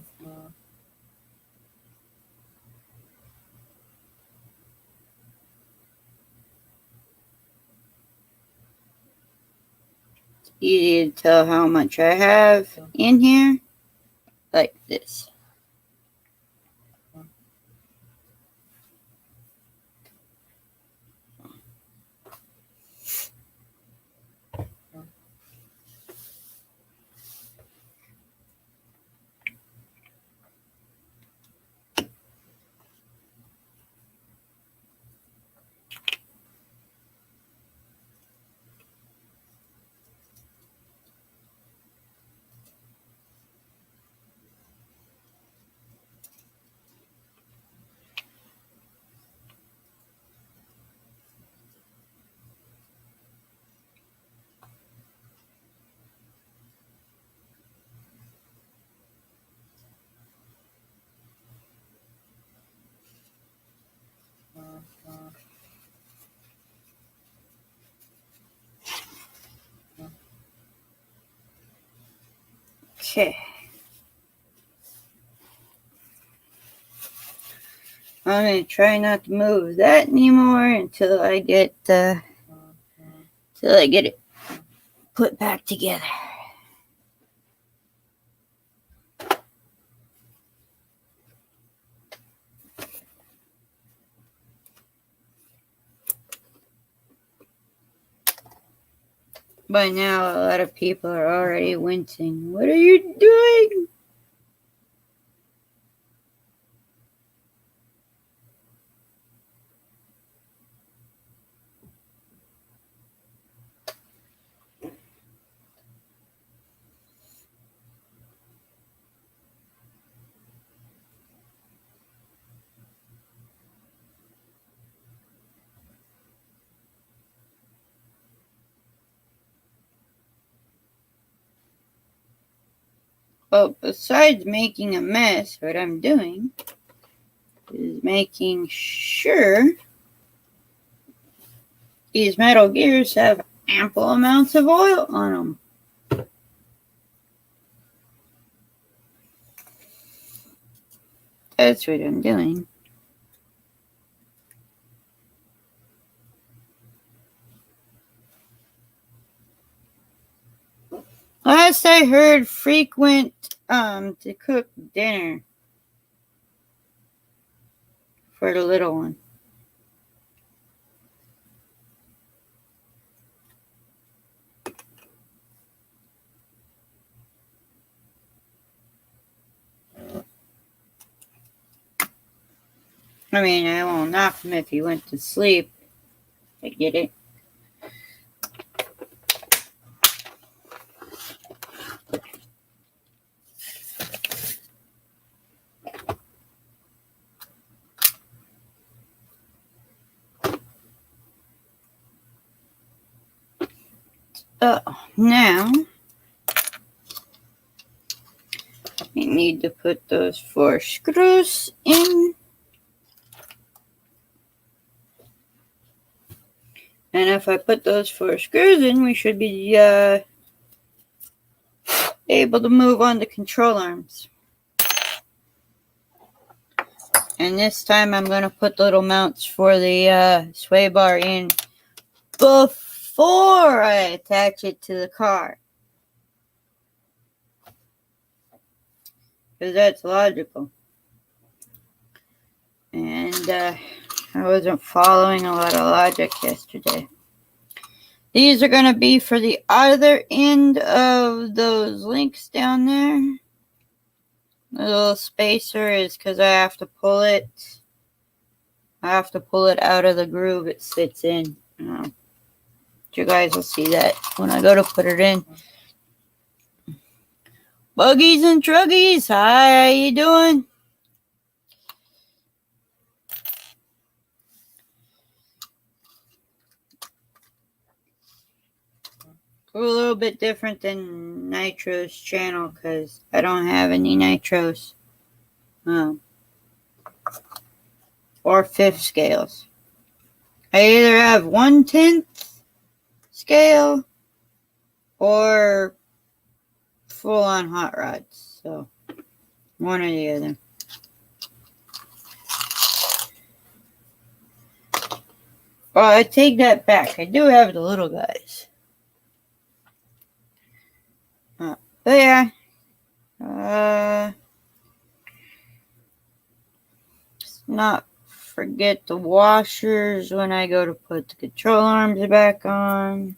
it's easy to tell how much I have in here, like this. Okay. I'm going to try not to move that anymore until I get it put back together. By now, a lot of people are already wincing. What are you doing? Well, besides making a mess, what I'm doing is making sure these metal gears have ample amounts of oil on them. That's what I'm doing. Last I heard, frequent to cook dinner for the little one. I mean, I won't knock him if he went to sleep. I get it. Now, we need to put those 4 screws in. And if I put those 4 screws in, we should be able to move on the control arms. And this time I'm going to put little mounts for the sway bar in before I attach it to the car. Because that's logical. And I wasn't following a lot of logic yesterday. These are going to be for the other end of those links down there. The little spacer is because I have to pull it. I have to pull it out of the groove it sits in. You guys will see that when I go to put it in. Buggies and Truggies, hi, how you doing? We're a little bit different than Nitro's channel because I don't have any Nitros. Or fifth scales. I either have 1/10 scale or full on hot rods. So one or the other. Well, I take that back. I do have the little guys. But yeah. Let's not forget the washers when I go to put the control arms back on.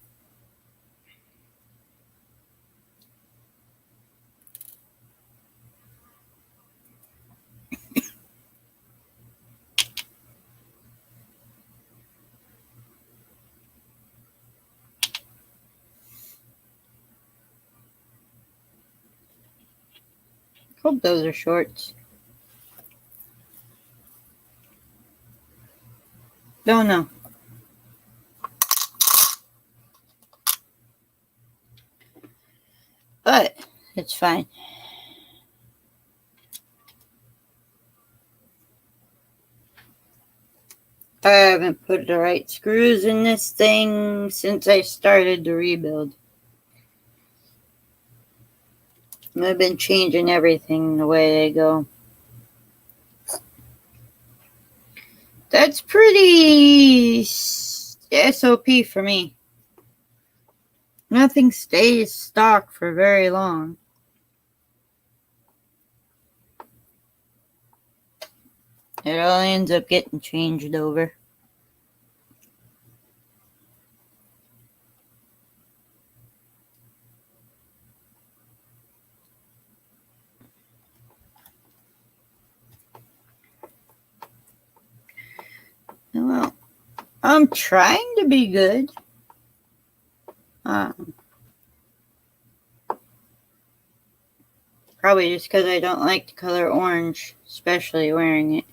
Hope those are shorts. Don't know. But it's fine. I haven't put the right screws in this thing since I started the rebuild. I've been changing everything the way they go. That's pretty SOP for me. Nothing stays stock for very long. It all ends up getting changed over. Well, I'm trying to be good. Probably just because I don't like the color orange, especially wearing it.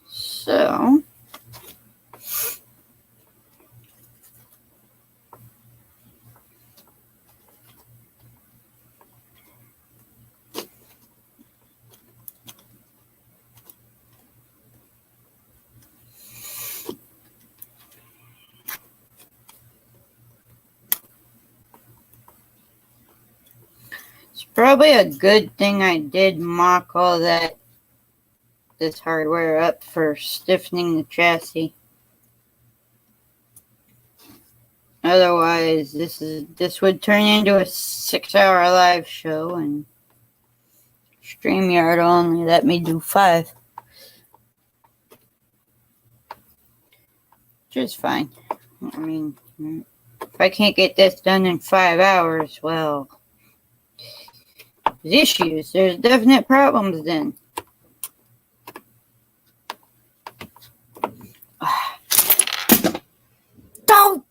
So, it's probably a good thing I did mock all this hardware up for stiffening the chassis. Otherwise, this would turn into a 6-hour live show, and StreamYard only let me do 5. Which is fine. I mean, if I can't get this done in 5 hours, well, there's issues. There's definite problems then. Don't!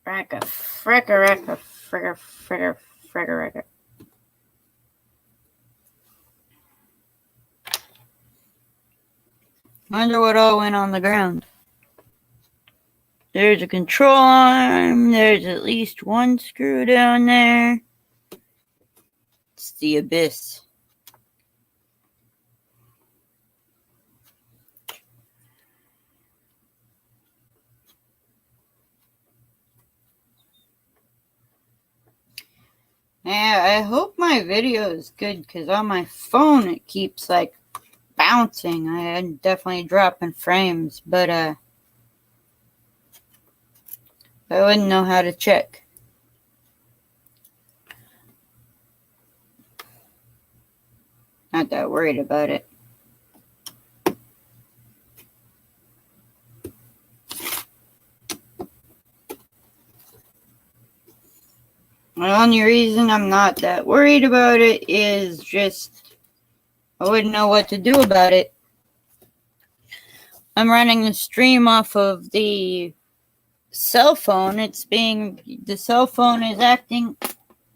Fricka. Wonder what all went on the ground. There's a control arm. There's at least one screw down there. It's the abyss. Yeah, I hope my video is good because on my phone it keeps like bouncing. I am definitely dropping frames, but I wouldn't know how to check. Not that worried about it. The only reason I'm not that worried about it is just I wouldn't know what to do about it. I'm running the stream off of the cell phone. The cell phone is acting.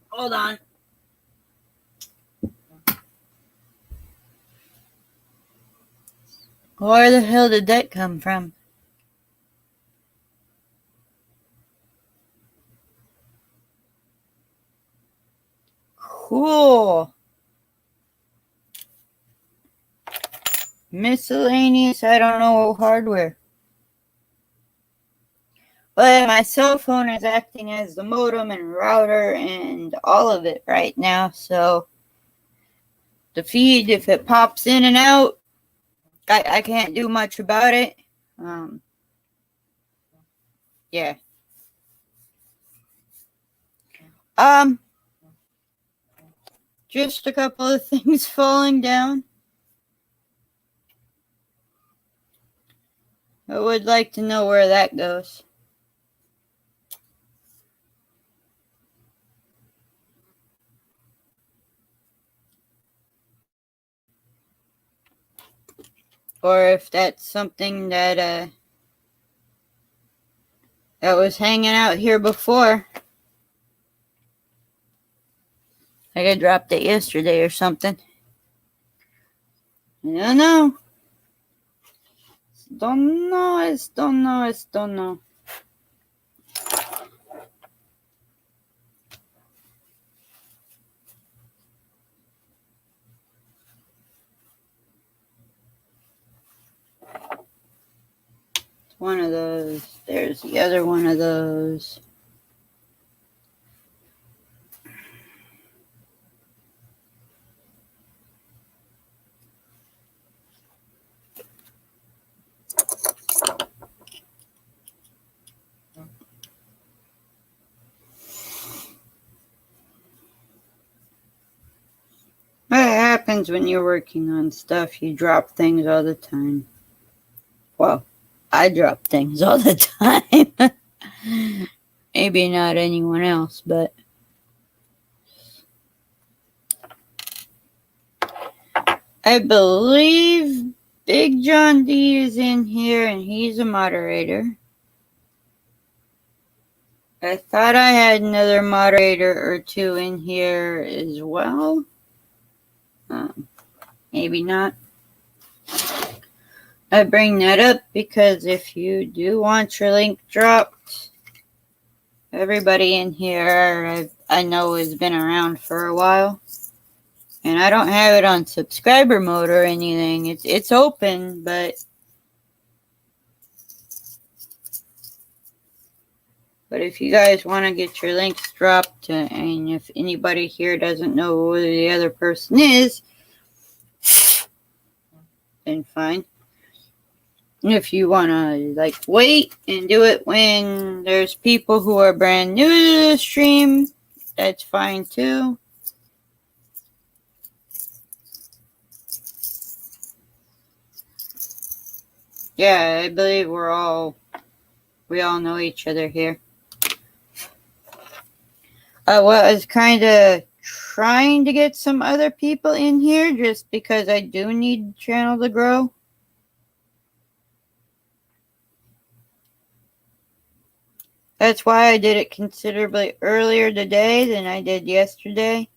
Hold on. Where the hell did that come from? Cool. Miscellaneous, I don't know, hardware. But my cell phone is acting as the modem and router and all of it right now. So the feed, if it pops in and out, I can't do much about it. Yeah. Just a couple of things falling down. I would like to know where that goes. Or if that's something that was hanging out here before. Like I dropped it yesterday or something. I don't know. Don't know. It's one of those. There's the other one of those. What happens when you're working on stuff? You drop things all the time. Well, I drop things all the time. Maybe not anyone else, but I believe Big John D is in here and he's a moderator. I thought I had another moderator or two in here as well. Maybe not. I bring that up because if you do want your link dropped, everybody in here I know has been around for a while. And I don't have it on subscriber mode or anything. It's open, but if you guys want to get your links dropped, and if anybody here doesn't know who the other person is, then fine. If you want to wait and do it when there's people who are brand new to the stream, that's fine too. Yeah, I believe we all know each other here. I was kind of trying to get some other people in here just because I do need the channel to grow. That's why I did it considerably earlier today than I did yesterday.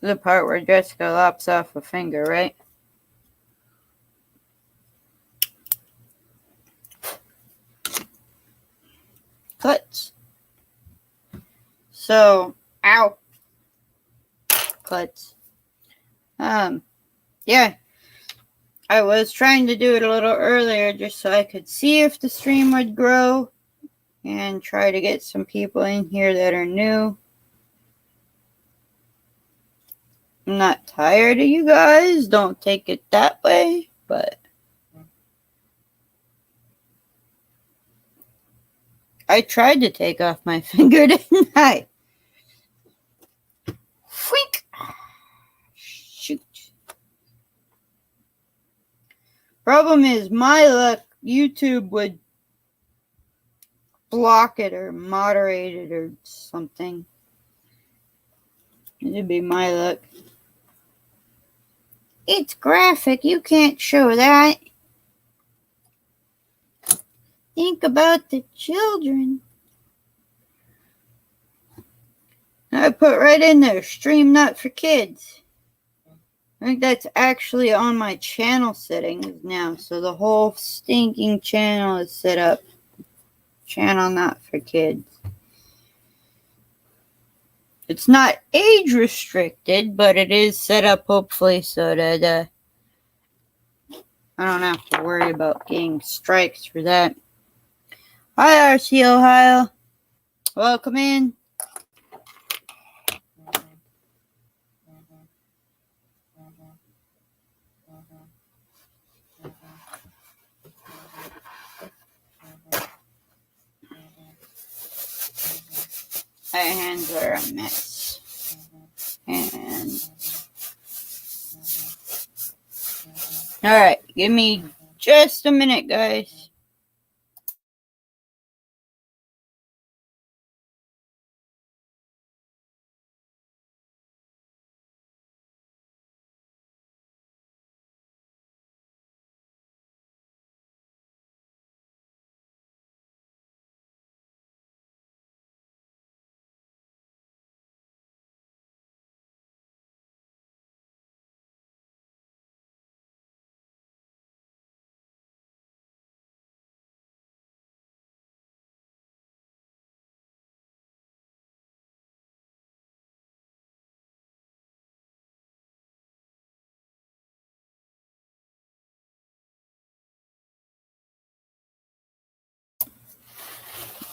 The part where Jessica lops off a finger, right? Cuts. So, ow. Cuts. Yeah. I was trying to do it a little earlier just so I could see if the stream would grow and try to get some people in here that are new. I'm not tired of you guys. Don't take it that way, but I tried to take off my finger, didn't I? Problem is, my luck, YouTube would block it or moderate it or something. It'd be my luck. It's graphic. You can't show that. Think about the children. I put right in there, stream not for kids. I think that's actually on my channel settings now. So the whole stinking channel is set up. Channel not for kids. It's not age restricted, but it is set up hopefully so that I don't have to worry about getting strikes for that. Hi, RC Ohio. Welcome in. My hands are a mess. And alright, give me just a minute, guys.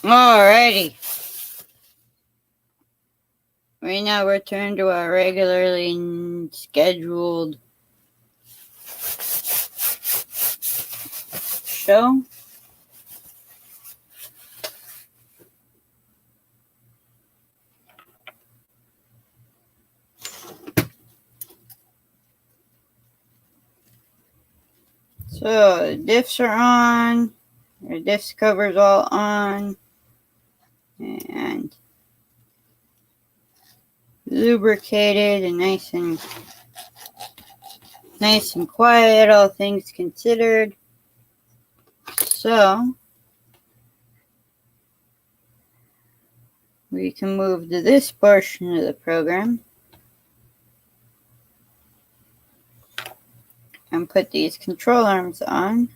Alrighty. We now return to our regularly scheduled show. So, diffs are on. Our diffs cover's all on. And lubricated and nice and quiet, all things considered. So, we can move to this portion of the program and put these control arms on.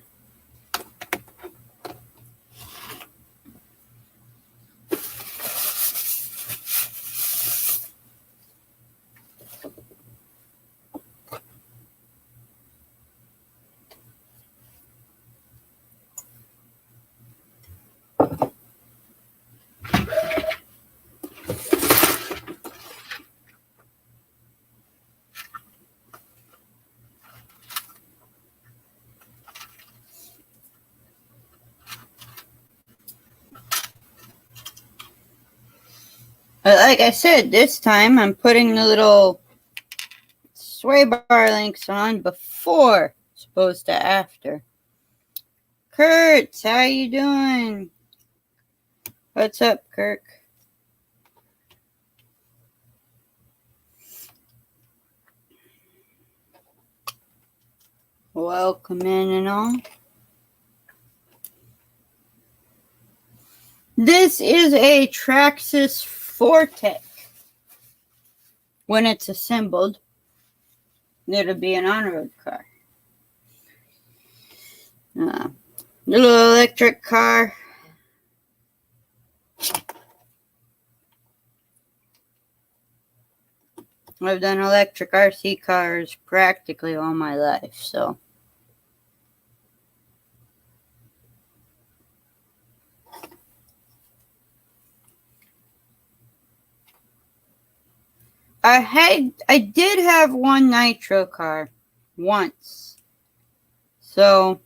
But like I said, this time I'm putting the little sway bar links on before, as opposed to after. Kurt, how you doing? What's up, Kirk? Welcome in and all. This is a Traxxas Fortec. When it's assembled, it'll be an on-road car. Little electric car. I've done electric RC cars practically all my life, so. I did have one nitro car once. So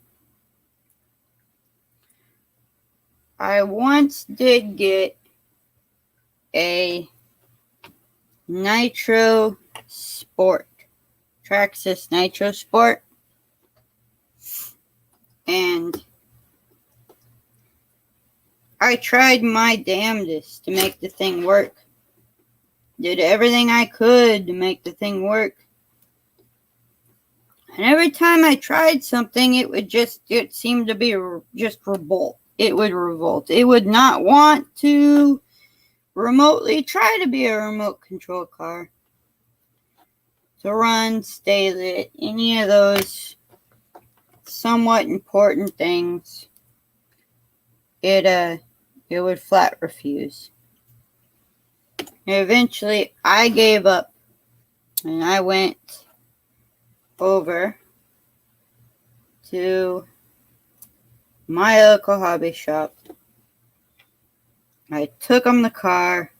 I once did get a Nitro Sport. Traxxas Nitro Sport. And I tried my damnedest to make the thing work. Did everything I could to make the thing work. And every time I tried something, it seemed to be just revolt. It would revolt. It would not want to remotely try to be a remote control car. To run, stay lit, any of those somewhat important things, it would flat refuse. And eventually, I gave up, and I went over to my local hobby shop. I took them the car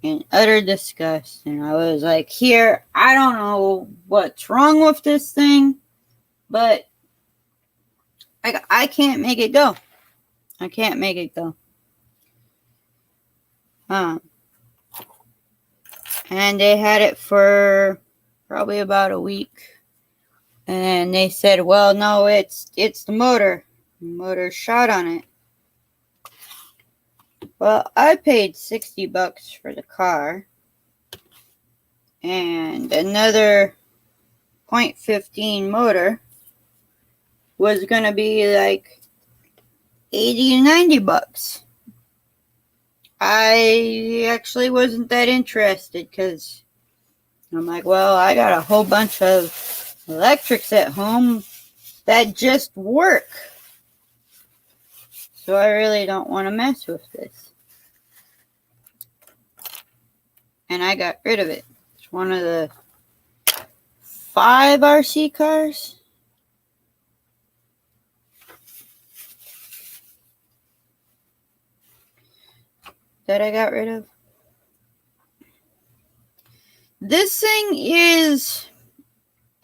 in utter disgust, and I was like, here, I don't know what's wrong with this thing, but I can't make it go. I can't make it go. And they had it for probably about a week. And they said, well, no, it's the motor. The motor's shot on it. Well, I paid $60 for the car. And another .15 motor was going to be like $80 to $90. I actually wasn't that interested because I'm like, well, I got a whole bunch of electrics at home that just work. So I really don't want to mess with this. And I got rid of it. It's one of the 5 RC cars that I got rid of. This thing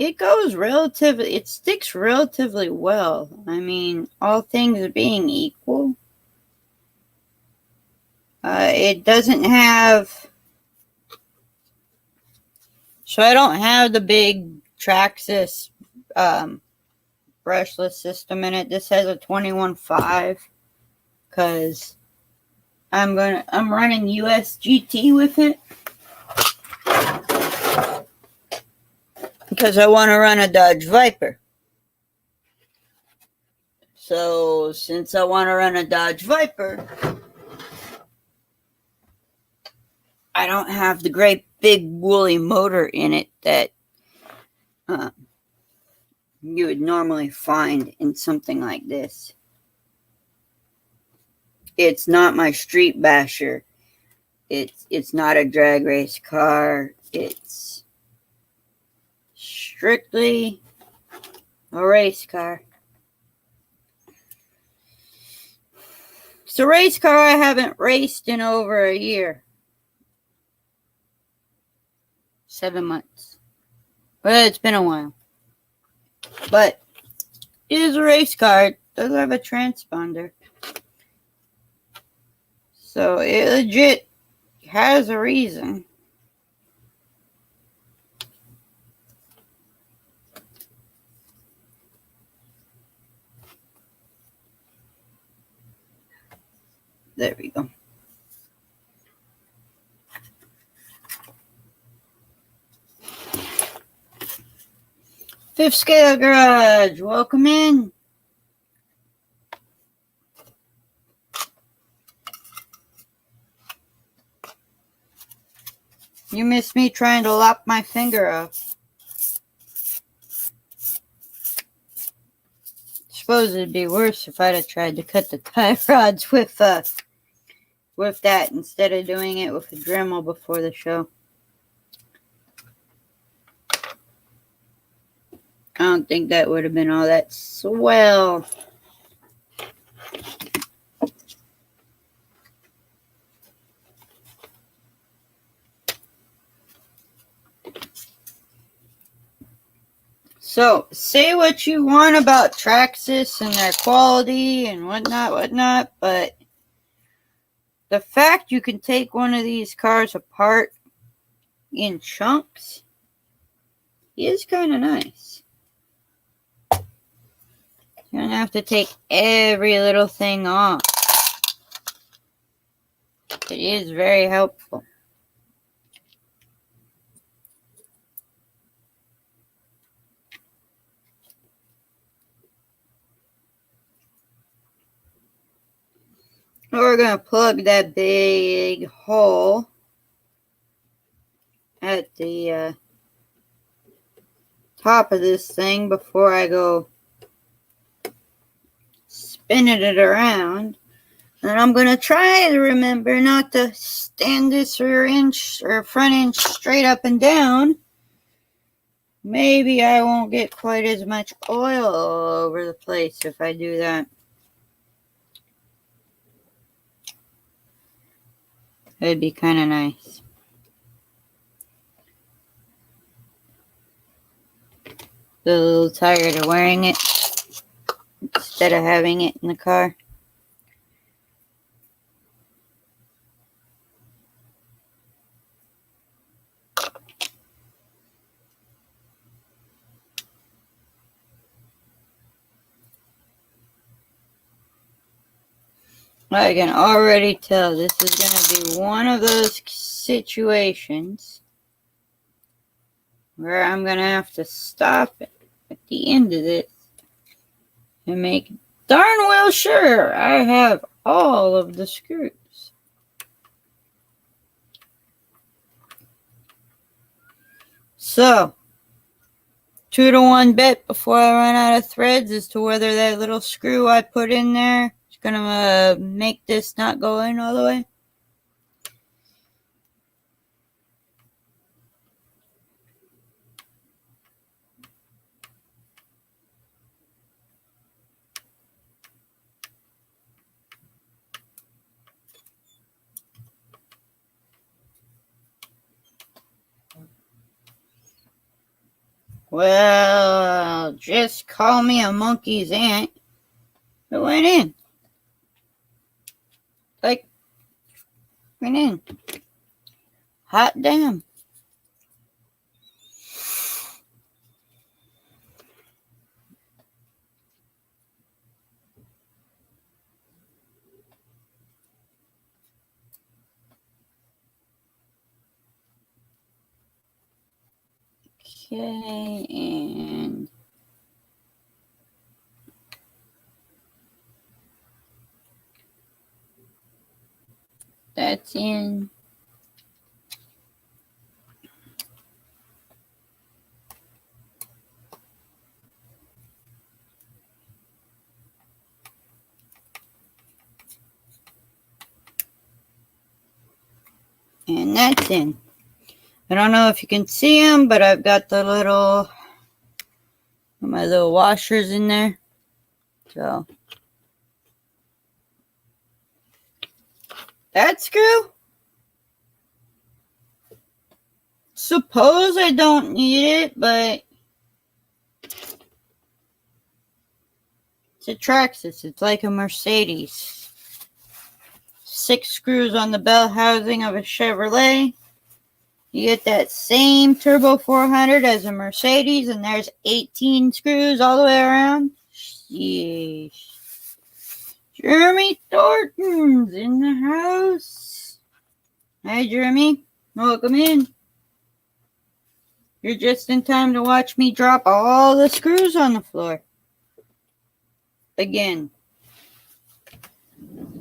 it sticks relatively well. I mean, all things being equal. It doesn't have, so I don't have the big Traxxas brushless system in it. This has a 21.5 because I'm running USGT with it because I want to run a Dodge Viper. So since I want to run a Dodge Viper, I don't have the great big woolly motor in it that you would normally find in something like this. It's not my street basher. It's not a drag race car. It's strictly a race car. It's a race car I haven't raced in over a year. 7 months. Well, it's been a while. But it is a race car. It does have a transponder. So it legit has a reason. There we go. Fifth Scale Garage, welcome in. You missed me trying to lop my finger off. Suppose it'd be worse if I'd have tried to cut the tie rods with that instead of doing it with a Dremel before the show. I don't think that would have been all that swell. So, say what you want about Traxxas and their quality and whatnot, but the fact you can take one of these cars apart in chunks is kind of nice. You don't have to take every little thing off. It is very helpful. We're going to plug that big hole at the top of this thing before I go spinning it around. And I'm going to try to remember not to stand this rear inch or front inch straight up and down. Maybe I won't get quite as much oil all over the place if I do that. That'd be kind of nice. A little tired of wearing it instead of having it in the car. I can already tell this is going to be one of those situations where I'm going to have to stop it at the end of this and make darn well sure I have all of the screws. So, 2-to-1 bet before I run out of threads as to whether that little screw I put in there is going to make this not go in all the way. Well, just call me a monkey's aunt. It went in. Like, went in. Hot damn. Okay, and that's in. And that's in. I don't know if you can see them, but I've got the my little washers in there. So, that screw? Suppose I don't need it, but it's a Traxxas. It's like a Mercedes. 6 screws on the bell housing of a Chevrolet. You get that same Turbo 400 as a Mercedes, and there's 18 screws all the way around. Sheesh. Jeremy Thornton's in the house. Hi, Jeremy. Welcome in. You're just in time to watch me drop all the screws on the floor. Again.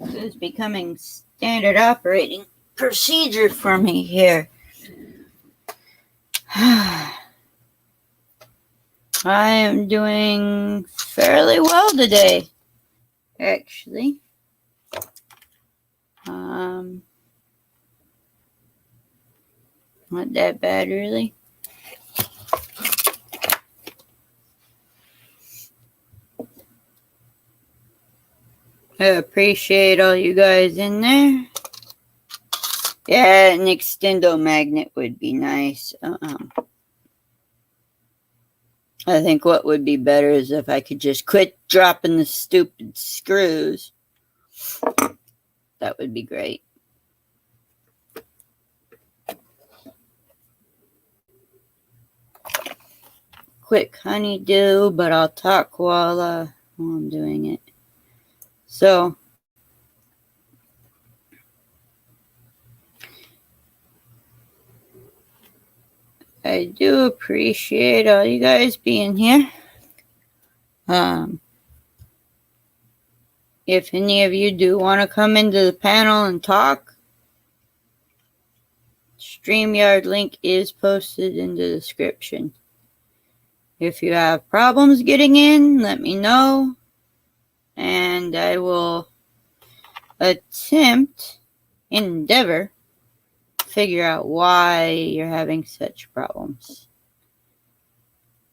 This is becoming standard operating procedure for me here. I am doing fairly well today, actually. Not that bad, really. I appreciate all you guys in there. Yeah, an extendo magnet would be nice. I think what would be better is if I could just quit dropping the stupid screws. That would be great. Quick honeydew, but I'll talk while while I'm doing it. So I do appreciate all you guys being here. If any of you do want to come into the panel and talk, StreamYard link is posted in the description. If you have problems getting in, let me know, and I will endeavor to figure out why you're having such problems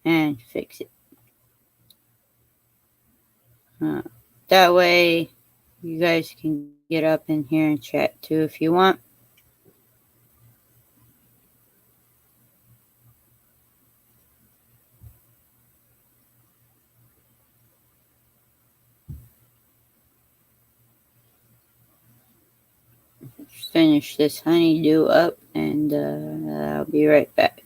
and fix it. That way you guys can get up in here and chat too if you want. Just finish this honeydew up and I'll be right back.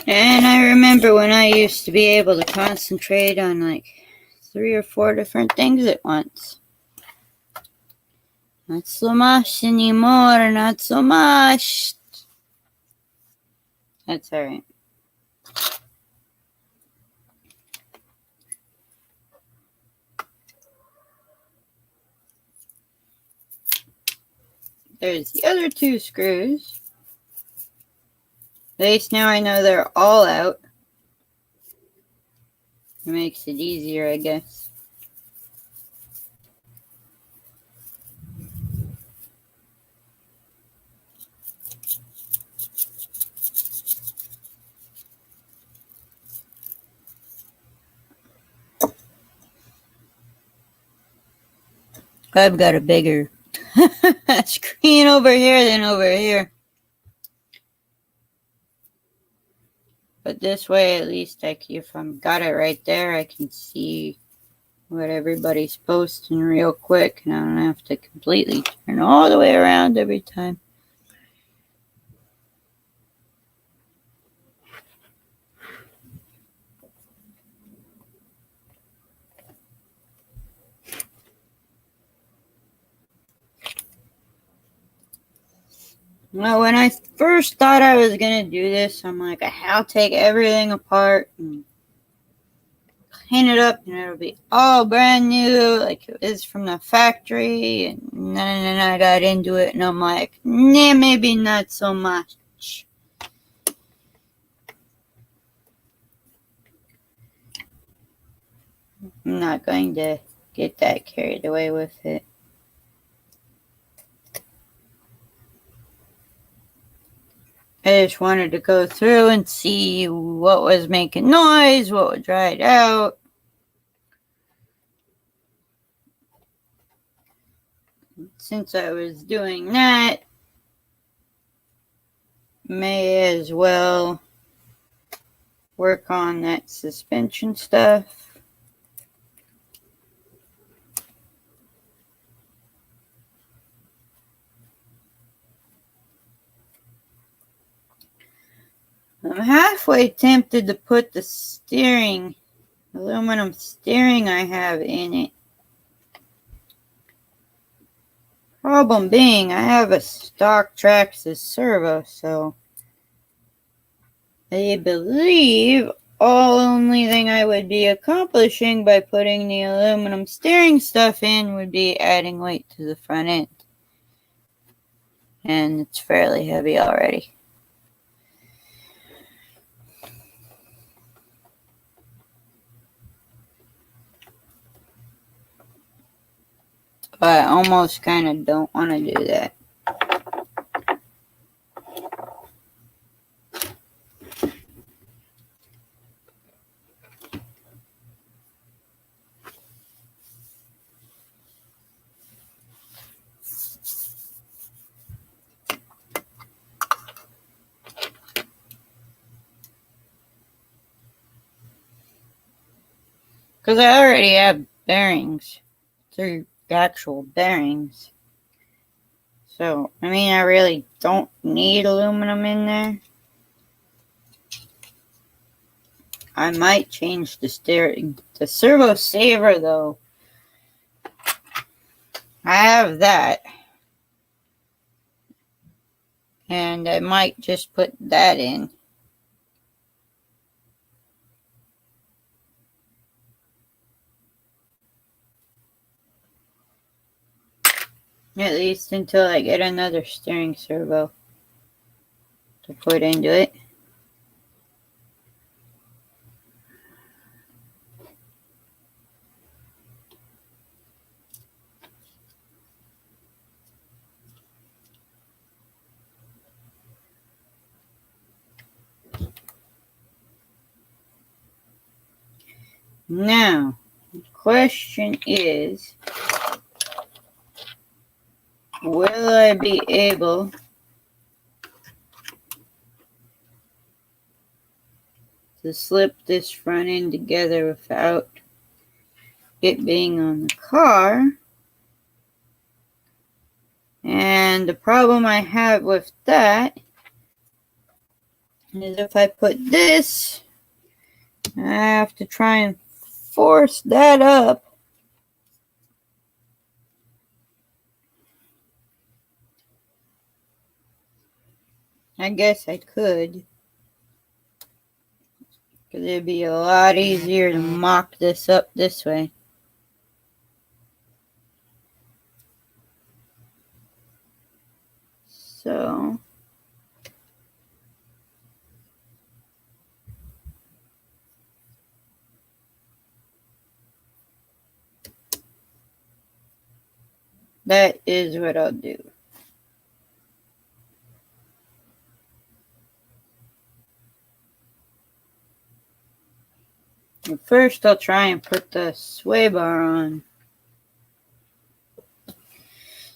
And I remember when I used to be able to concentrate on like 3 or 4 different things at once. Not so much anymore, not so much. That's alright. There's the other 2 screws. At least now I know they're all out. It makes it easier, I guess. I've got a bigger screen over here than over here. But this way, at least, if I've got it right there, I can see what everybody's posting real quick, and I don't have to completely turn all the way around every time. Well, when I first thought I was going to do this, I'm like, I'll take everything apart and clean it up, and it'll be all brand new, like it is from the factory. And then I got into it, and I'm like, nah, maybe not so much. I'm not going to get that carried away with it. I just wanted to go through and see what was making noise, what would dry it out. Since I was doing that, may as well work on that suspension stuff. I'm halfway tempted to put the aluminum steering I have in it. Problem being, I have a stock Traxxas servo, so I believe only thing I would be accomplishing by putting the aluminum steering stuff in would be adding weight to the front end. And it's fairly heavy already. But I almost kind of don't want to do that. Because I already have bearings. They're actual bearings. So, I mean, I really don't need aluminum in there. I might change the steering. The servo saver, though, I have that. And I might just put that in. At least until I get another steering servo to put into it. Now, the question is, will I be able to slip this front end together without it being on the car? And the problem I have with that is if I put this, I have to try and force that up. I guess I could, because it'd be a lot easier to mock this up this way. So, that is what I'll do. First, I'll try and put the sway bar on.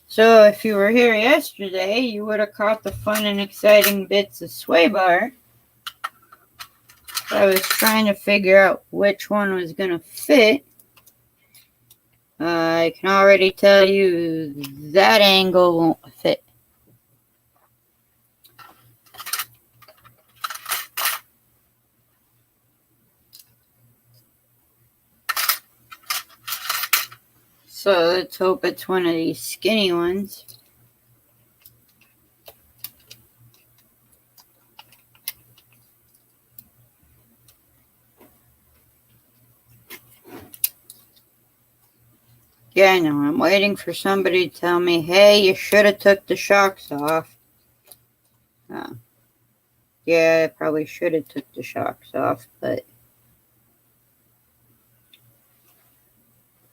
So, if you were here yesterday, you would have caught the fun and exciting bits of sway bar. I was trying to figure out which one was going to fit. I can already tell you that angle won't fit. So let's hope it's one of these skinny ones. Yeah, I know. I'm waiting for somebody to tell me, hey, you should have took the shocks off. Yeah, I probably should have took the shocks off, but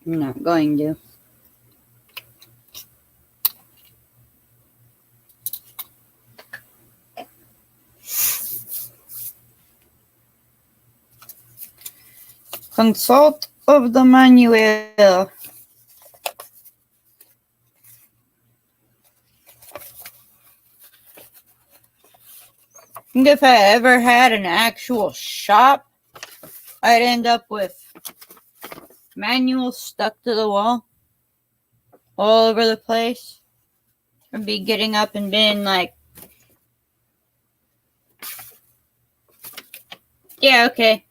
I'm not going to. Consult of the manual. I think if I ever had an actual shop, I'd end up with manuals stuck to the wall all over the place. I'd be getting up and being like, yeah, okay.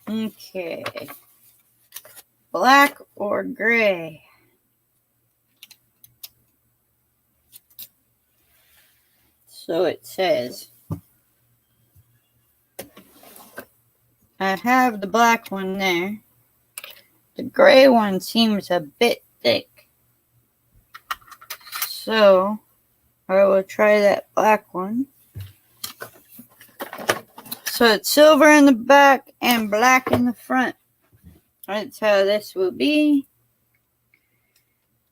Okay. Black or gray? So it says. I have the black one there. The gray one seems a bit thick. So I will try that black one. So it's silver in the back and black in the front. That's how this will be.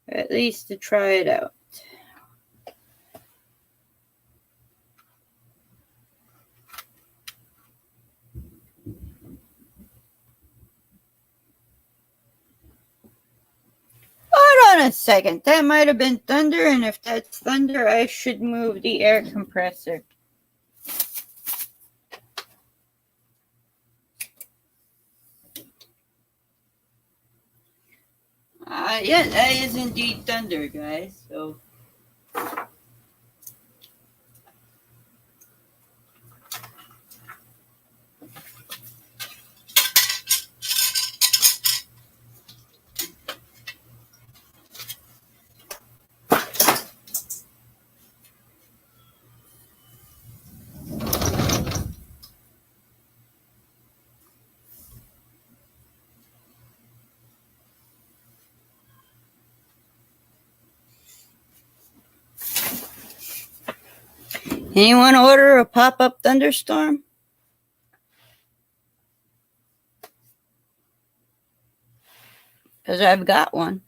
At least to try it out. on a second. That might have been thunder, and if that's thunder, I should move the air compressor. Yeah, that is indeed thunder, guys. So. Anyone order a pop-up thunderstorm? Because I've got one.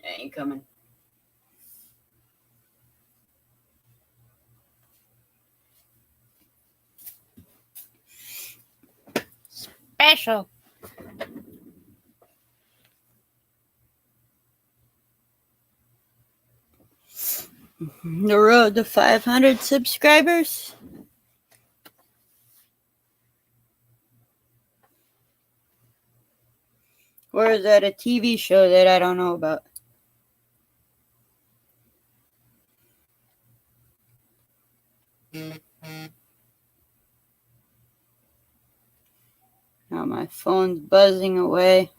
It ain't coming. Special. The road to 500 subscribers. Or is that a TV show that I don't know about? Now my phone's buzzing away.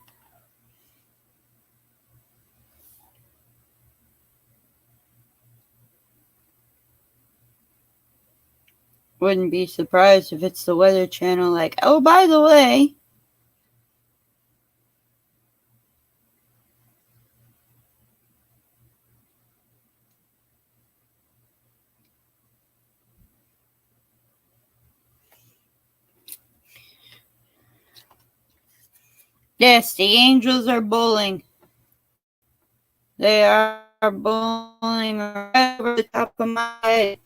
Wouldn't be surprised if it's the Weather Channel, like, oh, by the way. Yes, the Angels are bowling. They are bowling right over the top of my head.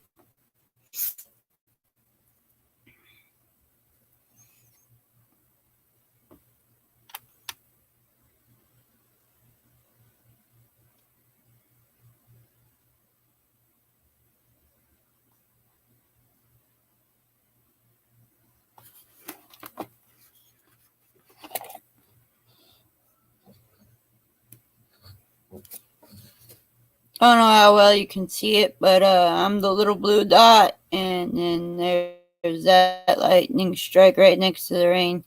I don't know how well you can see it, but I'm the little blue dot, and then there's that lightning strike right next to the rain.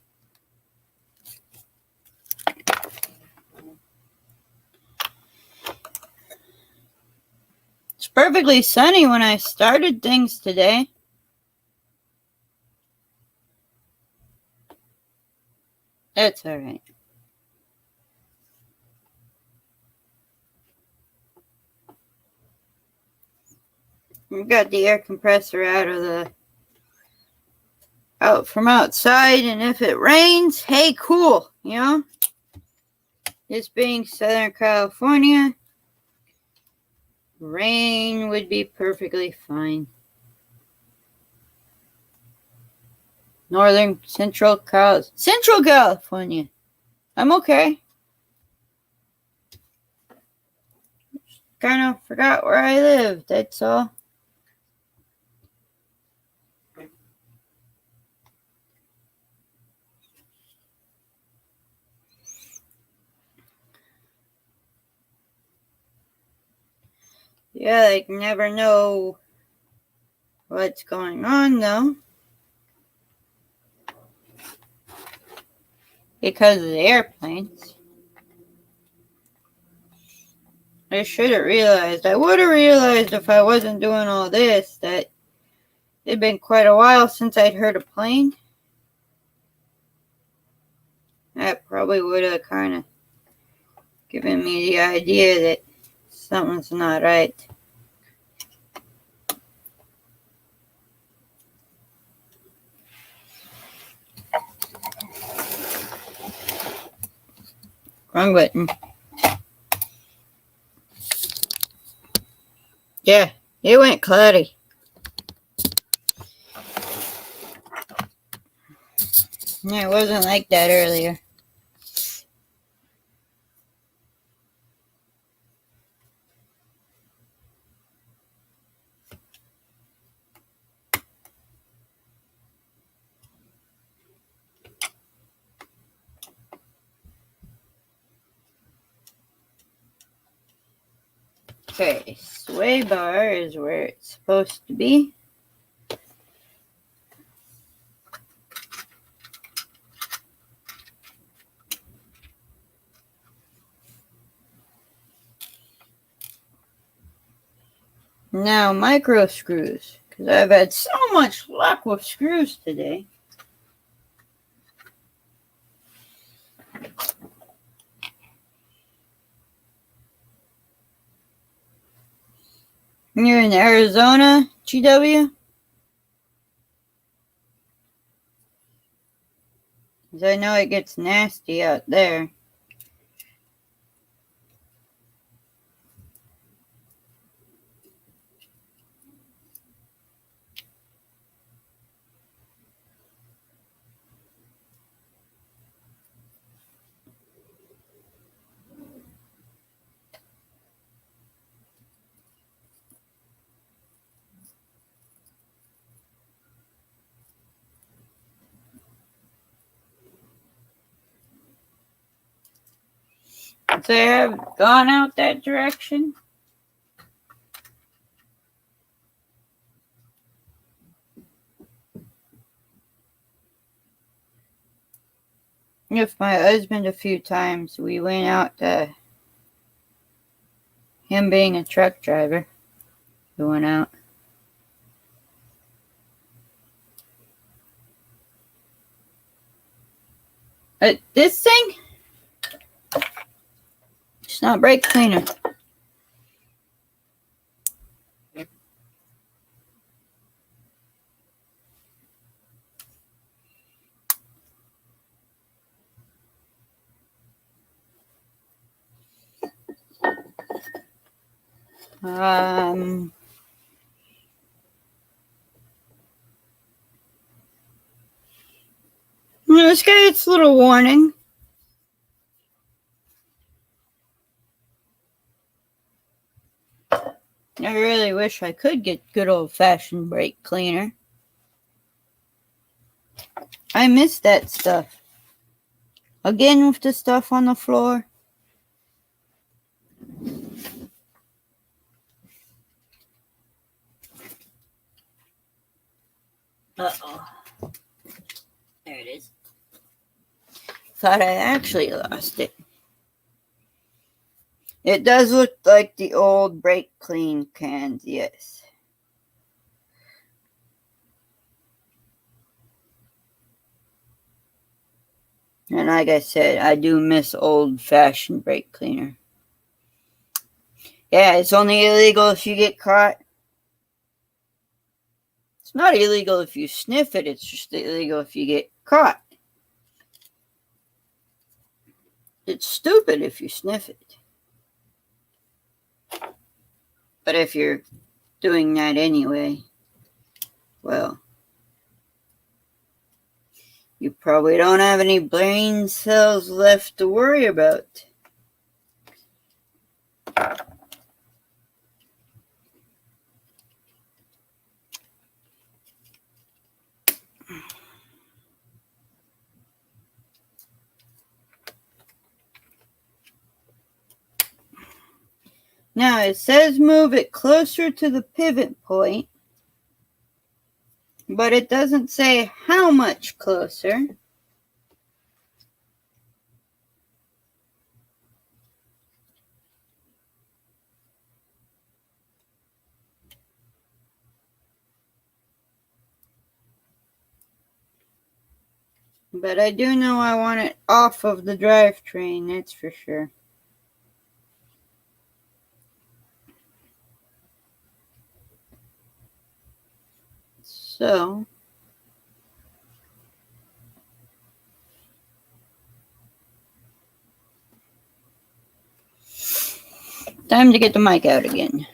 It's perfectly sunny when I started things today. That's all right. We got the air compressor out from outside, and if it rains, hey, cool, you know? This being Southern California, rain would be perfectly fine. Central California. I'm okay. Kind of forgot where I live, that's all. Yeah, I never know what's going on, though. Because of the airplanes. I should have realized. I would have realized if I wasn't doing all this that it'd been quite a while since I'd heard a plane. That probably would have kind of given me the idea that something's not right. Wrong button. Yeah, it went cloudy. Yeah, it wasn't like that earlier. Okay, sway bar is where it's supposed to be. Now micro screws, because I've had so much luck with screws today. You're in Arizona, GW? Because I know it gets nasty out there. So I have gone out that direction. With my husband a few times, we went out to him being a truck driver. We went out. This thing, it's not brake cleaner. This guy gets a little warning. I really wish I could get good old-fashioned brake cleaner. I miss that stuff. Again with the stuff on the floor. Uh-oh. There it is. Thought I actually lost it. It does look like the old brake clean cans, yes. And like I said, I do miss old-fashioned brake cleaner. Yeah, it's only illegal if you get caught. It's not illegal if you sniff it, it's just illegal if you get caught. It's stupid if you sniff it. But if you're doing that anyway, well, you probably don't have any brain cells left to worry about. Now it says move it closer to the pivot point, but it doesn't say how much closer. But I do know I want it off of the drivetrain, that's for sure. So, time to get the mic out again.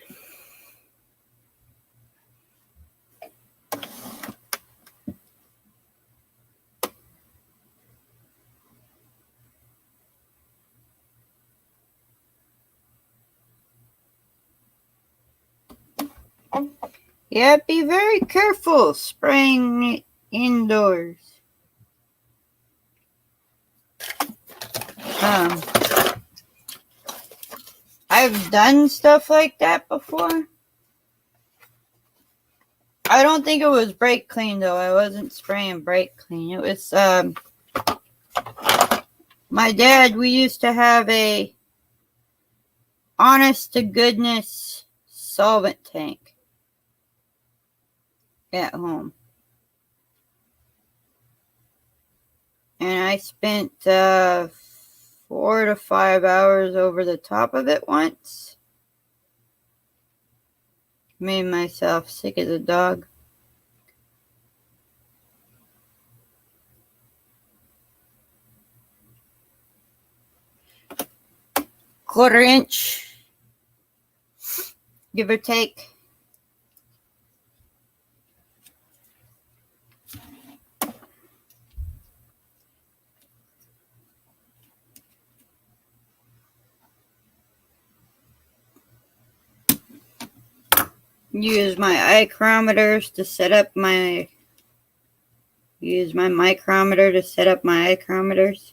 Yeah, be very careful spraying it indoors. I've done stuff like that before. I don't think it was brake clean though. I wasn't spraying brake clean. It was my dad, we used to have a honest to goodness solvent tank at home. And I spent 4 to 5 hours over the top of it once. Made myself sick as a dog. Quarter inch, give or take. Use my micrometers to set up my micrometers.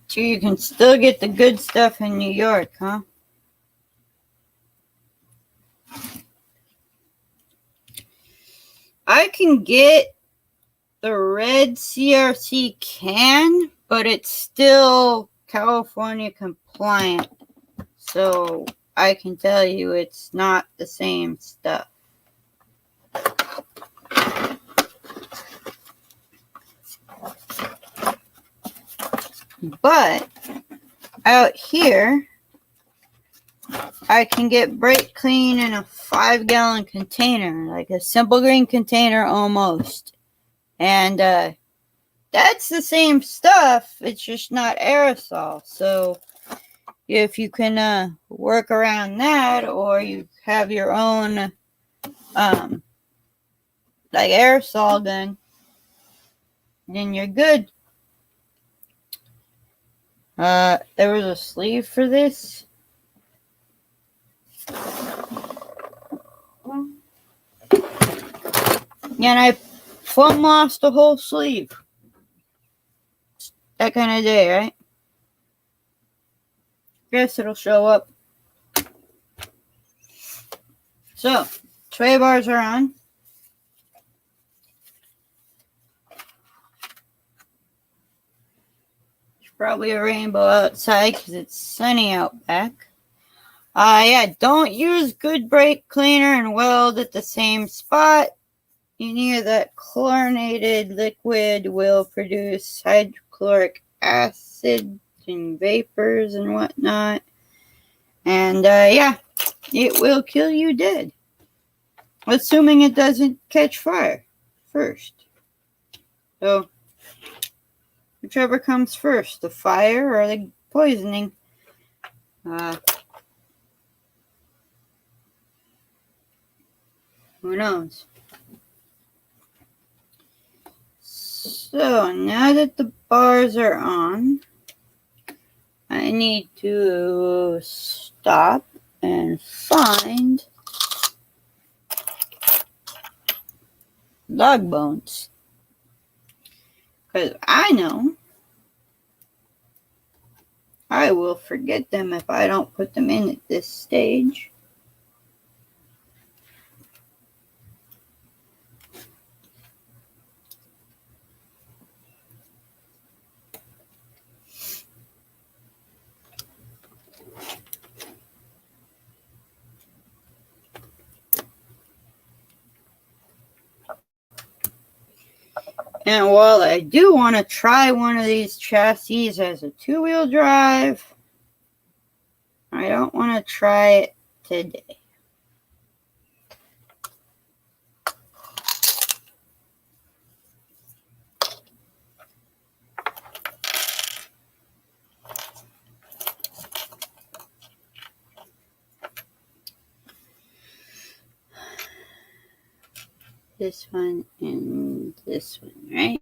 So you can still get the good stuff in New York, huh? I can get the red CRC can, but it's still California compliant. So I can tell you it's not the same stuff. But out here, I can get brake clean in a 5-gallon container, like a Simple Green container almost. And that's the same stuff, it's just not aerosol. So if you can work around that, or you have your own like aerosol gun, then you're good. There was a sleeve for this. And I plumb lost the whole sleeve. That kind of day, right? Guess it'll show up. So, sway bars are on. There's probably a rainbow outside because it's sunny out back. Yeah, don't use good brake cleaner and weld at the same spot. Any of that chlorinated liquid will produce hydrochloric acid and vapors and whatnot. And yeah, it will kill you dead. Assuming it doesn't catch fire first. So, whichever comes first, the fire or the poisoning. Who knows? So now that the bars are on, I need to stop and find dog bones. Because I know I will forget them if I don't put them in at this stage. And while I do want to try one of these chassis as a two-wheel drive, I don't want to try it today. This one and this one, right?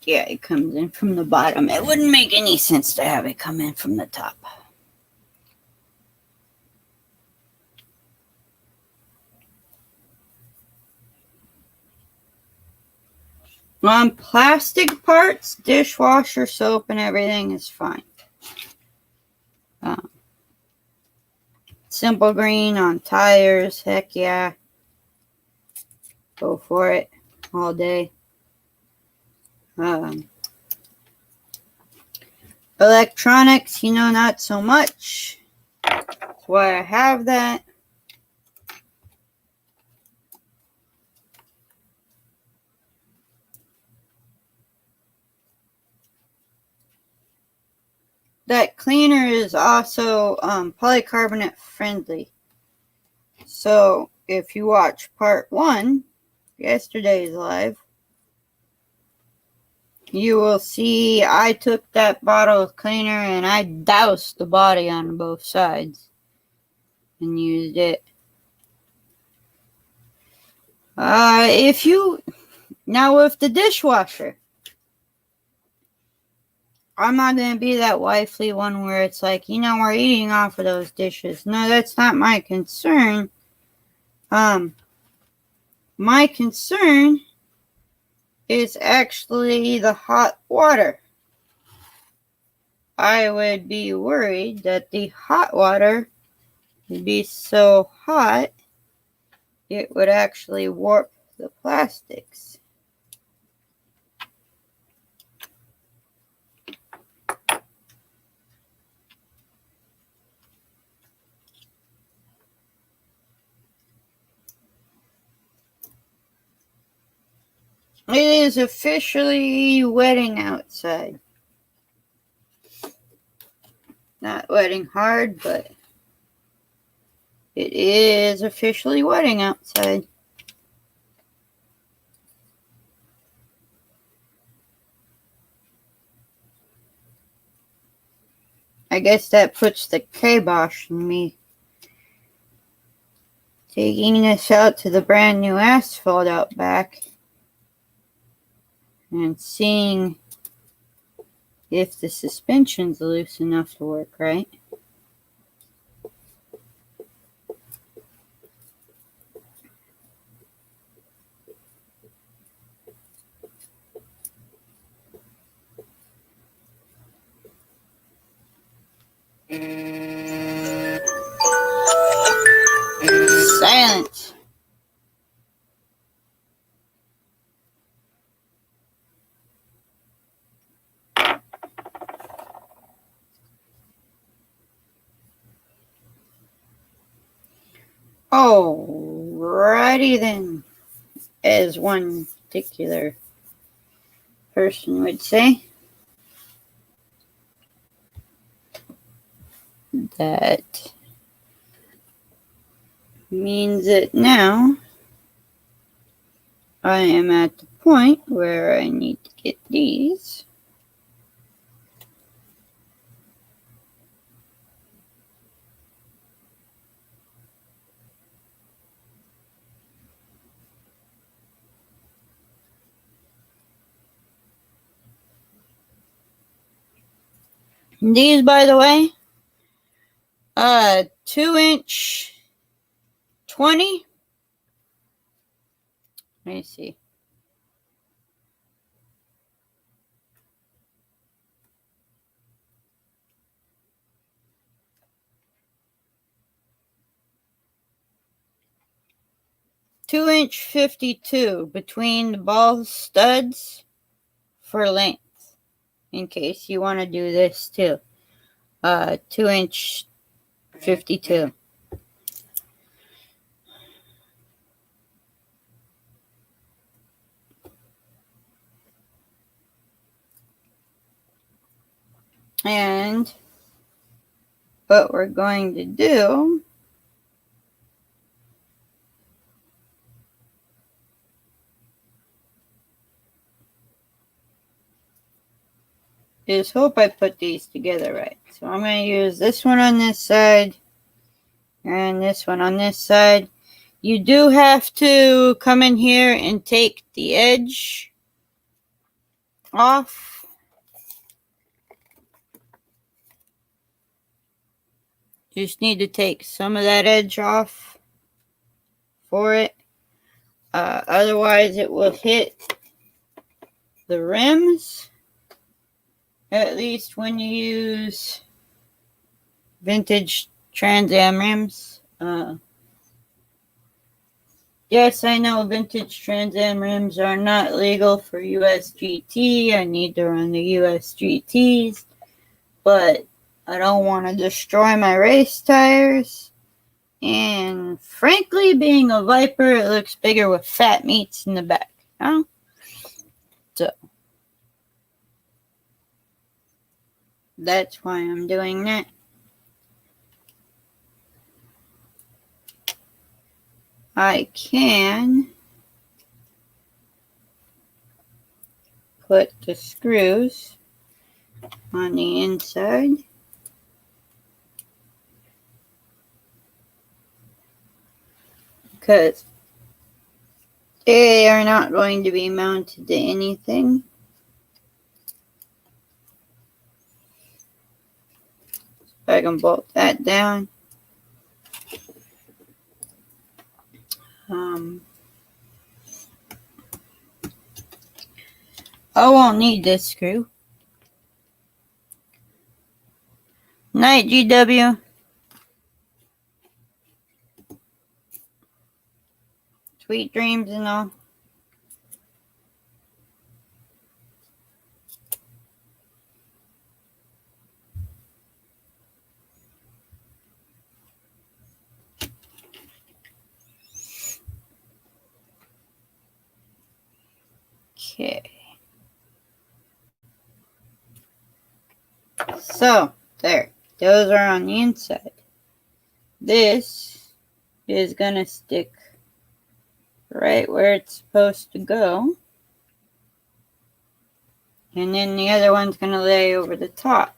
Yeah, it comes in from the bottom. It wouldn't make any sense to have it come in from the top. On plastic parts, dishwasher soap and everything is fine. Simple green on tires, heck yeah. Go for it all day. Electronics, not so much. That's why I have that. That cleaner is also polycarbonate friendly. So if you watch part 1, yesterday's live, you will see I took that bottle of cleaner and I doused the body on both sides and used it. Now with the dishwasher, I'm not going to be that wifely one where it's like, we're eating off of those dishes. No, that's not my concern. My concern is actually the hot water. I would be worried that the hot water would be so hot it would actually warp the plastics. It is officially wetting outside. Not wetting hard, but it is officially wetting outside. I guess that puts the kibosh in me taking this out to the brand new asphalt out back and seeing if the suspension's loose enough to work right. Silence. Alrighty then, as one particular person would say. That means that now I am at the point where I need to get these. These, by the way, 2-inch 20. Let me see. 2-inch 52 between the ball studs for length, in case you want to do this too. 2-inch 52. And what we're going to do is hope I put these together right. So I'm going to use this one on this side and this one on this side. You do have to come in here and take the edge off. You just need to take some of that edge off for it. Otherwise, it will hit the rims. At least when you use vintage Trans Am rims. Yes, I know vintage Trans Am rims are not legal for USGT. I need to run the USGTs. But I don't want to destroy my race tires. And frankly, being a Viper, it looks bigger with fat meats in the back. Huh? So that's why I'm doing that. I can put the screws on the inside. Because they are not going to be mounted to anything. So I can bolt that down. I won't need this screw. Night, GW. Sweet dreams and all. Okay. So, there. Those are on the inside. This is going to stick right where it's supposed to go. And then the other one's going to lay over the top.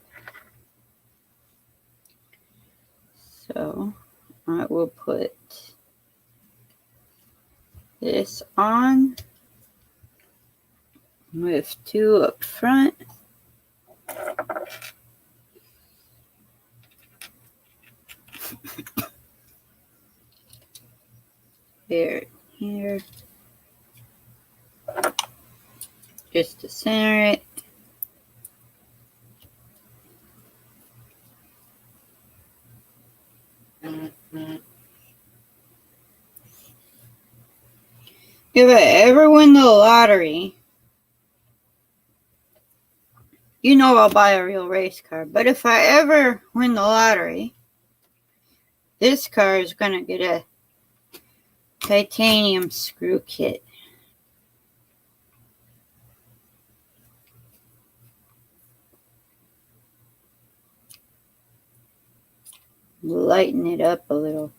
So, I will put this on with 2 up front. Here, just to center it. If I ever win the lottery, you know I'll buy a real race car. But if I ever win the lottery, this car is going to get a titanium screw kit. Lighten it up a little.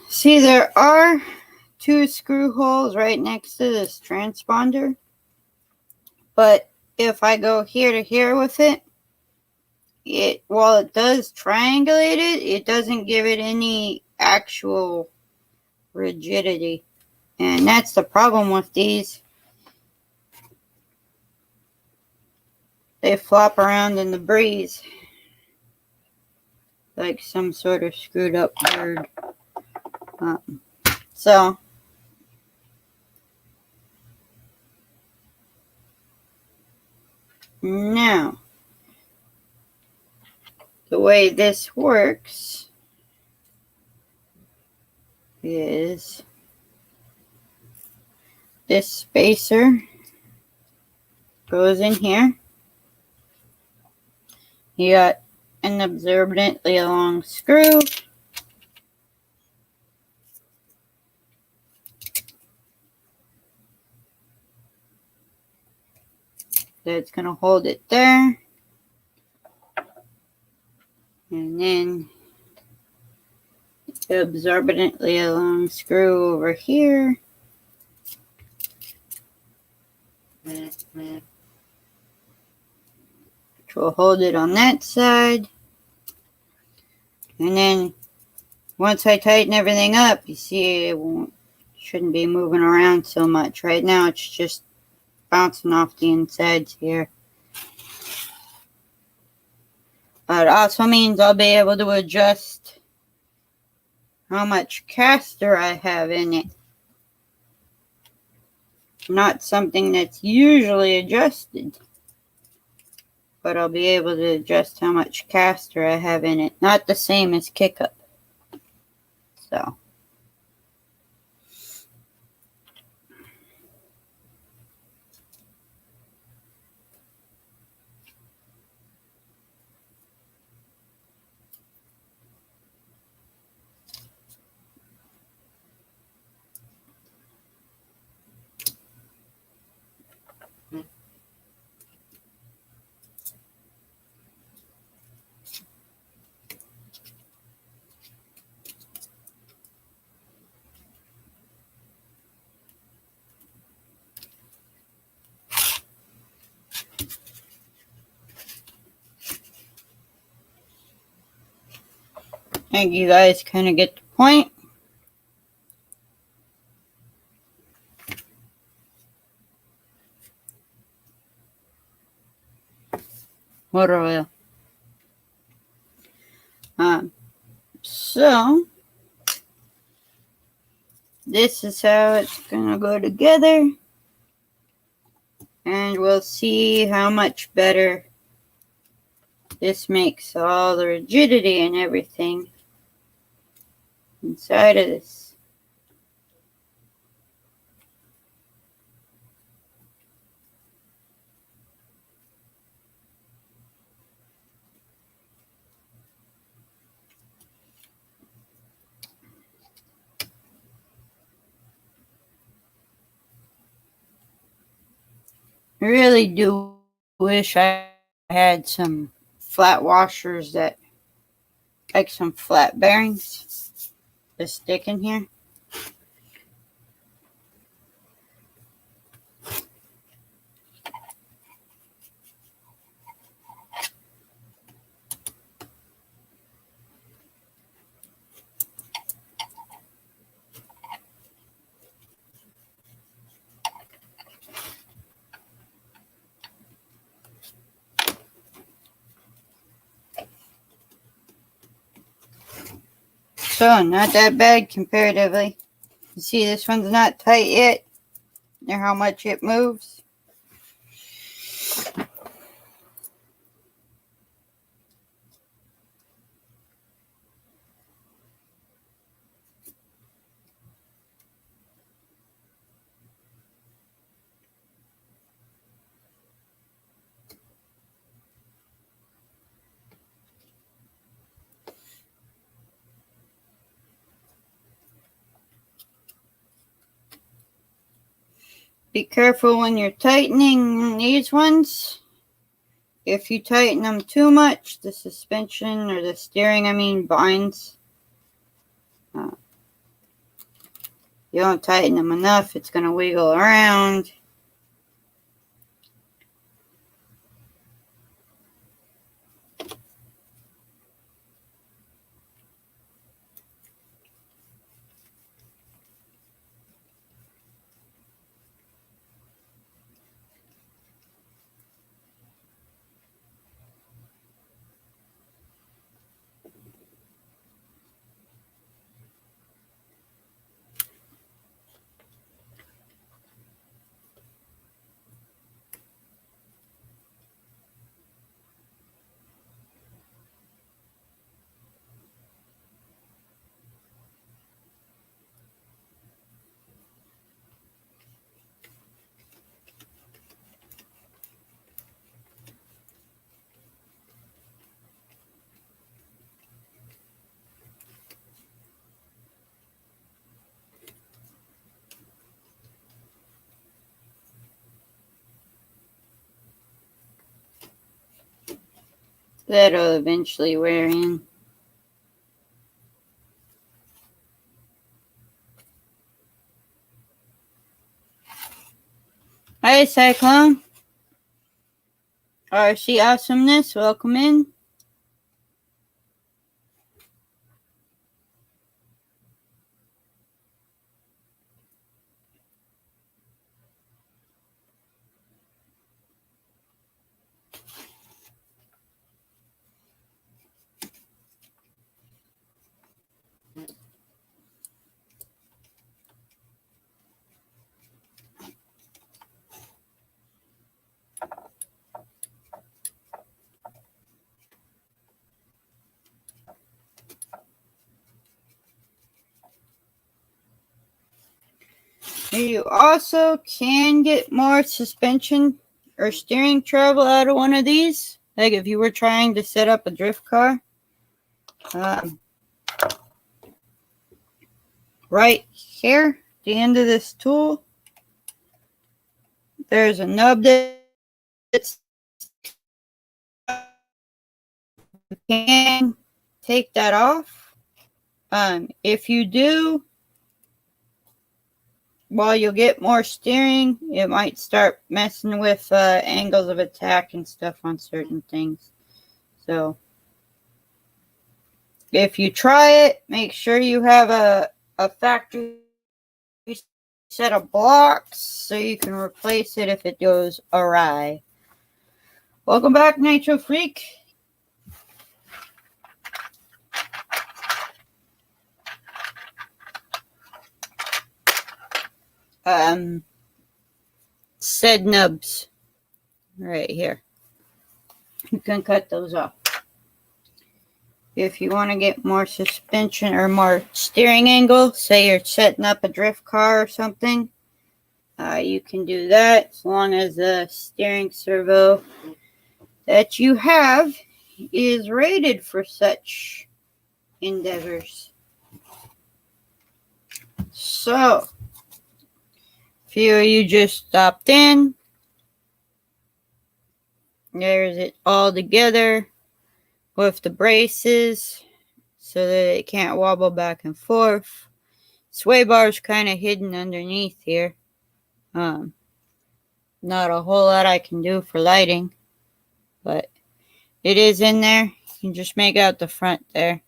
See, there are 2 screw holes right next to this transponder. But if I go here to here with it, while it does triangulate it, it doesn't give it any actual rigidity. And that's the problem with these. They flop around in the breeze like some sort of screwed up bird. So now, the way this works is this spacer goes in here. You got an absorbently long screw. That's going to hold it there. And then the absorbently long screw over here. Which will hold it on that side. And then once I tighten everything up, you see it shouldn't be moving around so much. Right now it's just bouncing off the insides here. But it also means I'll be able to adjust how much caster I have in it. Not something that's usually adjusted, but I'll be able to adjust how much caster I have in it. Not the same as kick up. So I think you guys kind of get the point. Motor oil. So this is how it's gonna go together, and we'll see how much better this makes all the rigidity and everything inside of this. I really do wish I had some flat washers that, like some flat bearings to stick in here. So, not that bad comparatively. You see, this one's not tight yet. Know how much it moves? Be careful when you're tightening these ones. If you tighten them too much, the suspension, or the steering, binds. You don't tighten them enough, it's going to wiggle around. That'll eventually wear in. Hi, Cyclone. RC Awesomeness, welcome in. You also can get more suspension or steering travel out of one of these. Like if you were trying to set up a drift car. Right here, the end of this tool, there's a nub that's you can take that off. If you do, while you'll get more steering, it might start messing with angles of attack and stuff on certain things. So if you try it, make sure you have a factory set of blocks so you can replace it if it goes awry. Welcome back, Nitro Freak. Said nubs right here. You can cut those off. If you want to get more suspension or more steering angle, say you're setting up a drift car or something, you can do that as long as the steering servo that you have is rated for such endeavors. So, a few of you just stopped in. There's it all together with the braces so that it can't wobble back and forth. Sway bar is kind of hidden underneath here. Not a whole lot I can do for lighting, but it is in there. You can just make out the front there.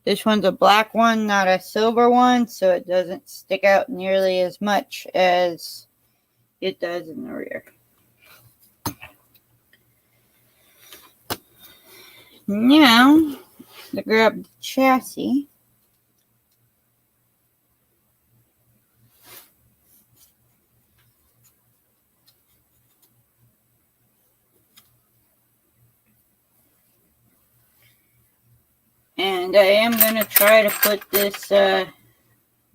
This one's a black one, not a silver one, so it doesn't stick out nearly as much as it does in the rear. Now, to grab the chassis. And I am going to try to put this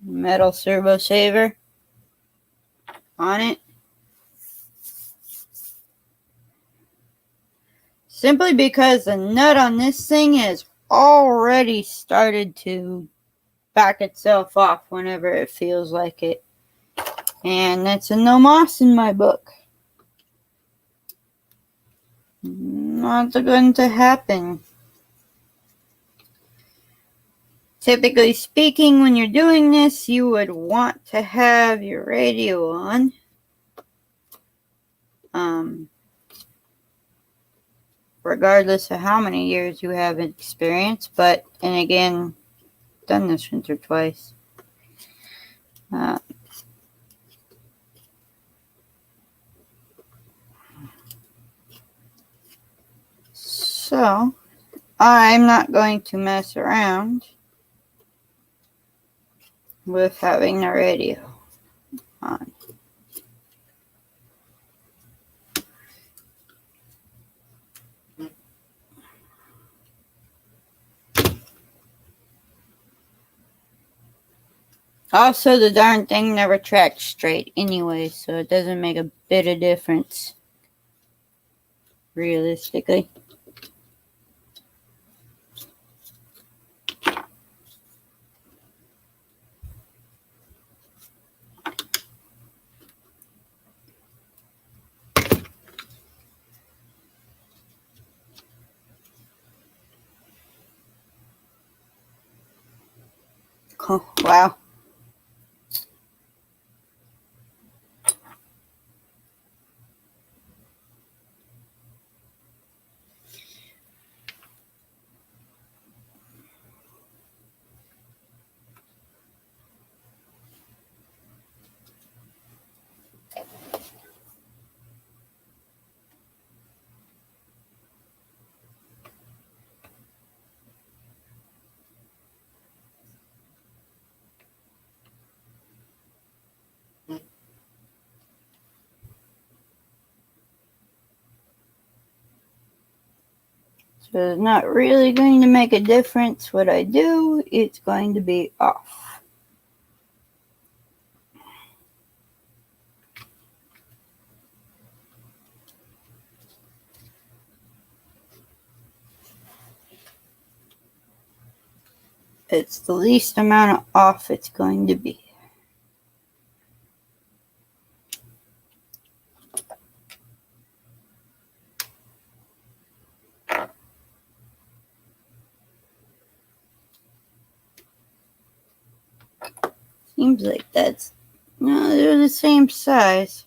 metal servo saver on it. Simply because the nut on this thing has already started to back itself off whenever it feels like it. And that's a no moss in my book. Not going to happen. Typically speaking, when you're doing this, you would want to have your radio on. Regardless of how many years you have experience, but, and again, done this once or twice. So, I'm not going to mess around with having the radio on. Also, the darn thing never tracks straight anyway, so it doesn't make a bit of difference, realistically. Oh, wow. So it's not really going to make a difference what I do. It's going to be off. It's the least amount of off it's going to be. Seems like no, they're the same size.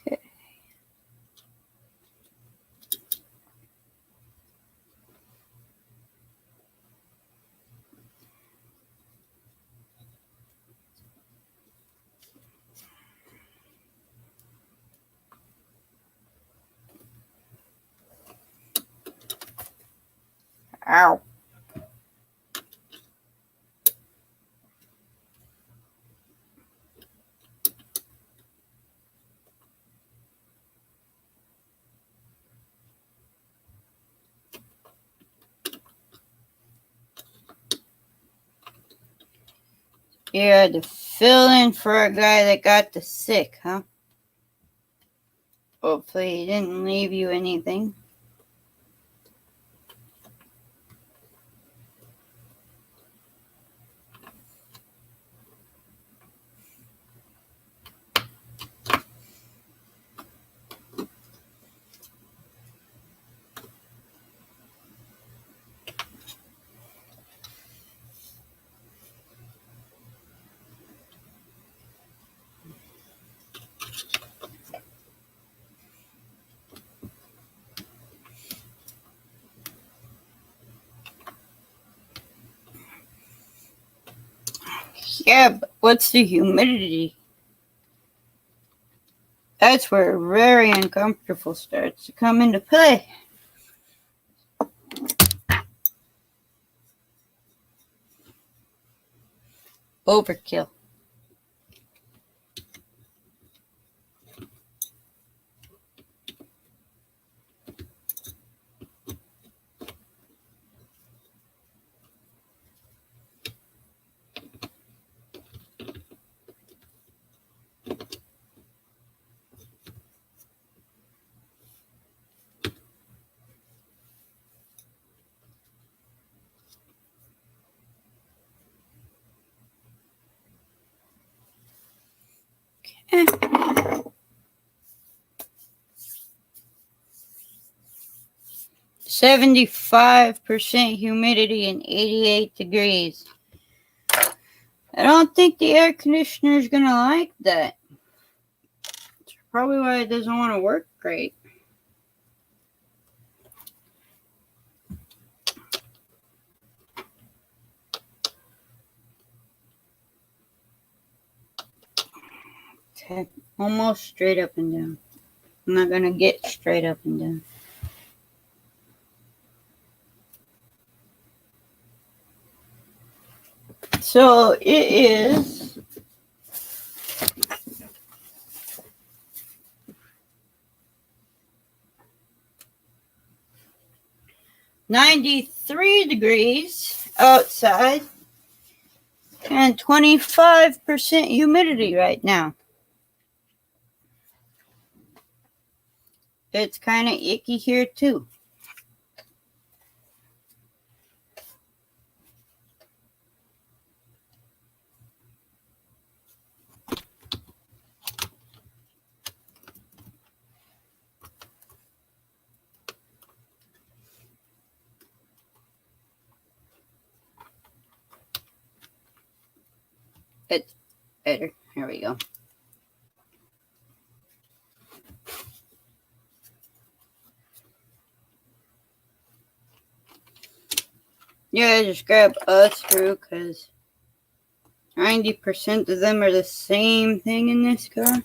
Okay. Ow. You had to fill in for a guy that got the sick, huh? Hopefully he didn't leave you anything. Yeah, but what's the humidity? That's where very uncomfortable starts to come into play. Overkill. Eh. 75% humidity and 88 degrees. I don't think the air conditioner is going to like that. That's probably why it doesn't want to work great. Okay, almost straight up and down. I'm not going to get straight up and down. So it is 93 degrees outside and 25% humidity right now. It's kind of icky here too. It's better. Here we go. Yeah, just grab a screw because 90% of them are the same thing in this car.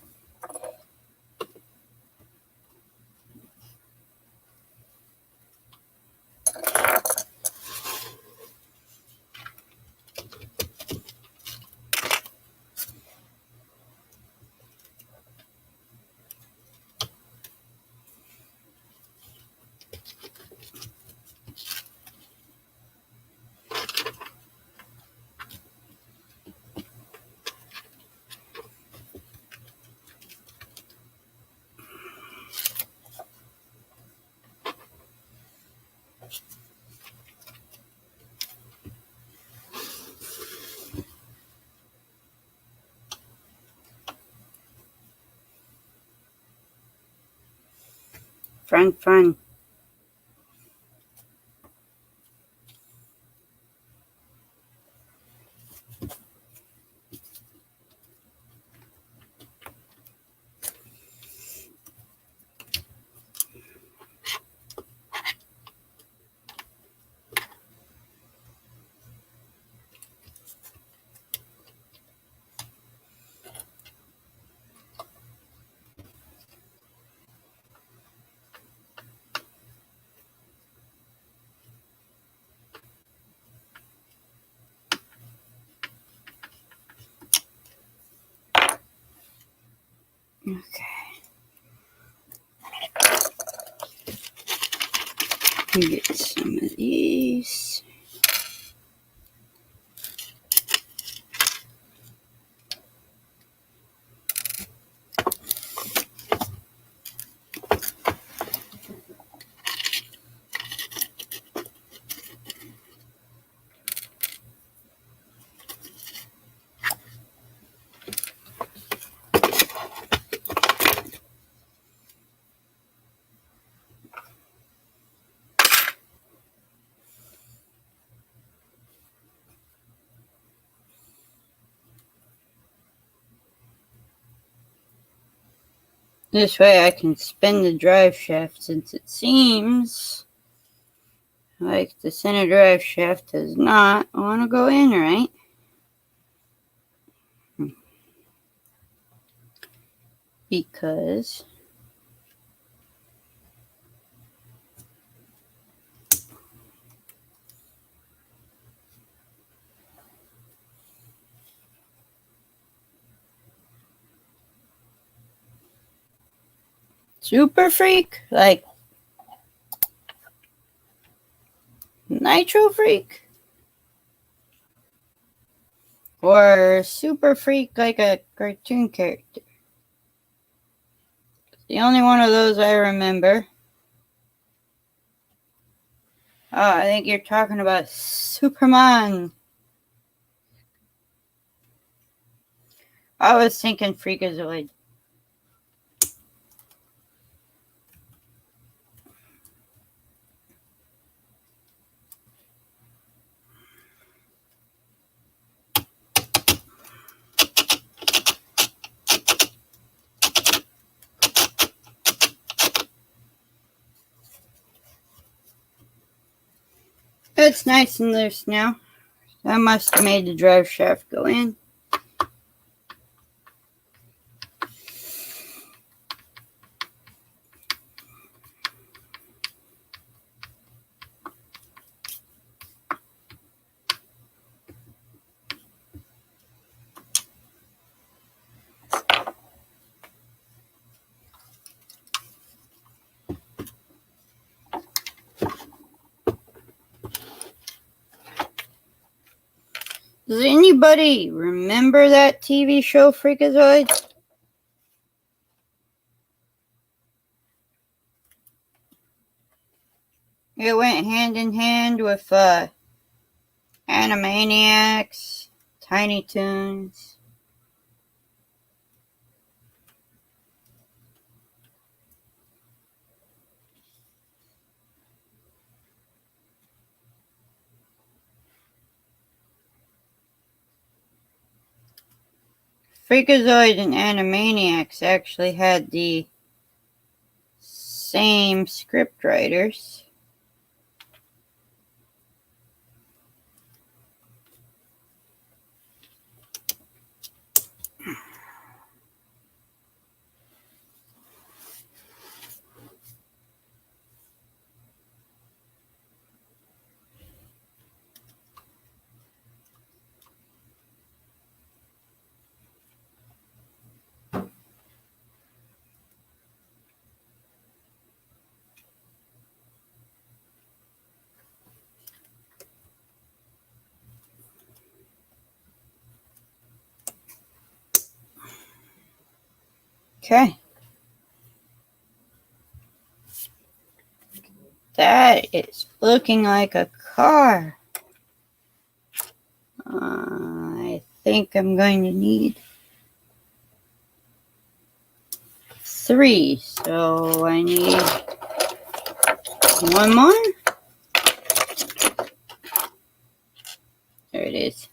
Fun. Okay. Let me get some of these. This way I can spin the drive shaft since it seems like the center drive shaft does not want to go in right. Because Super Freak, like Nitro Freak, or Super Freak like a cartoon character. The only one of those I remember. Oh, I think you're talking about Superman. I was thinking Freakazoid. It's nice and loose now. I must have made the drive shaft go in. Does anybody remember that TV show Freakazoid? It went hand in hand with Animaniacs, Tiny Toons. Freakazoid and Animaniacs actually had the same script writers. Okay. That is looking like a car. I think I'm going to need 3. So I need 1 more. There it is.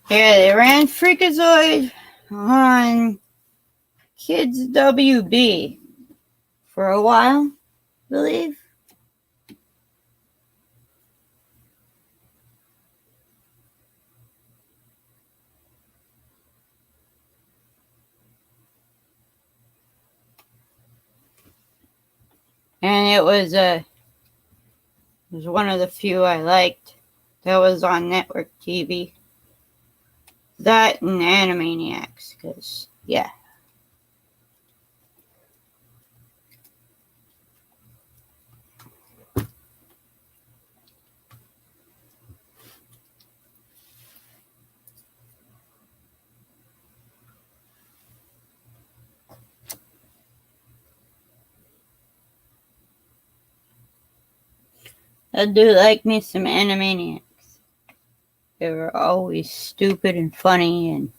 Yeah, they ran Freakazoid on Kids WB for a while, I believe. And it was one of the few I liked that was on network TV. That and Animaniacs, because, yeah. I do like me some Animaniacs. They were always stupid and funny, and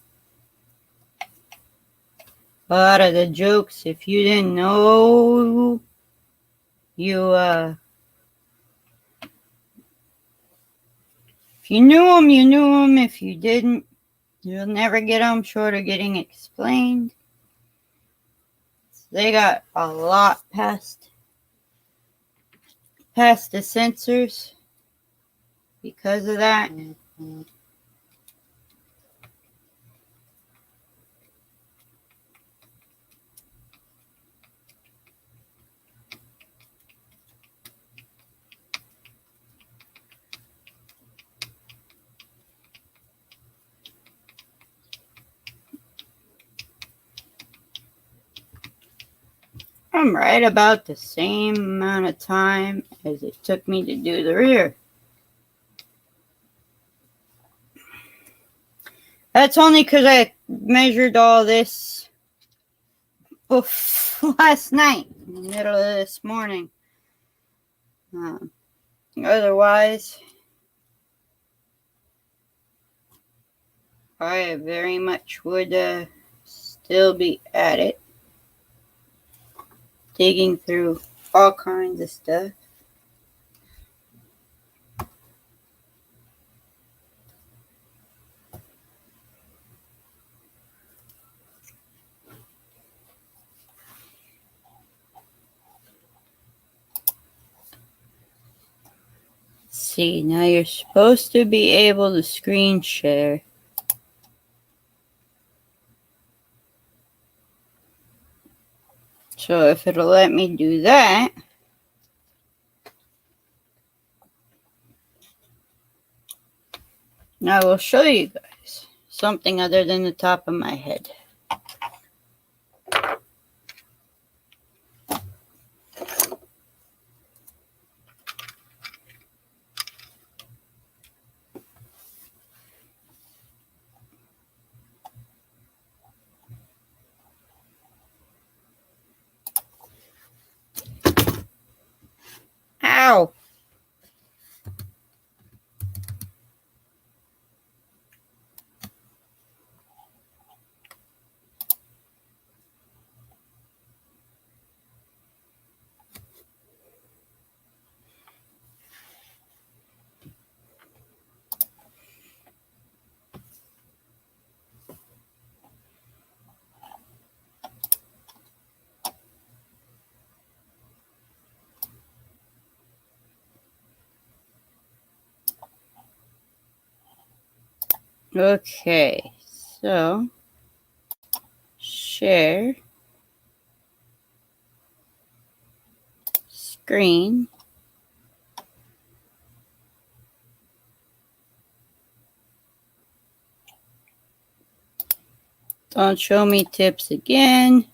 a lot of the jokes, if you didn't know, if you knew them, you knew them. If you didn't, you'll never get them short of getting explained. They got a lot past the censors because of that. I'm right about the same amount of time as it took me to do the rear. That's only because I measured all this last night, in the middle of this morning. Otherwise, I very much would still be at it, digging through all kinds of stuff. Let's see, now you're supposed to be able to screen share. So if it'll let me do that, I will show you guys something other than the top of my head. Ow! Okay, so share screen. Don't show me tips again.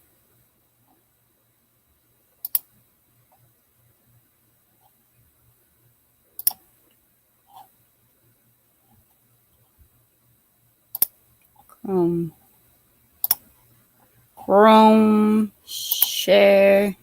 Chrome share.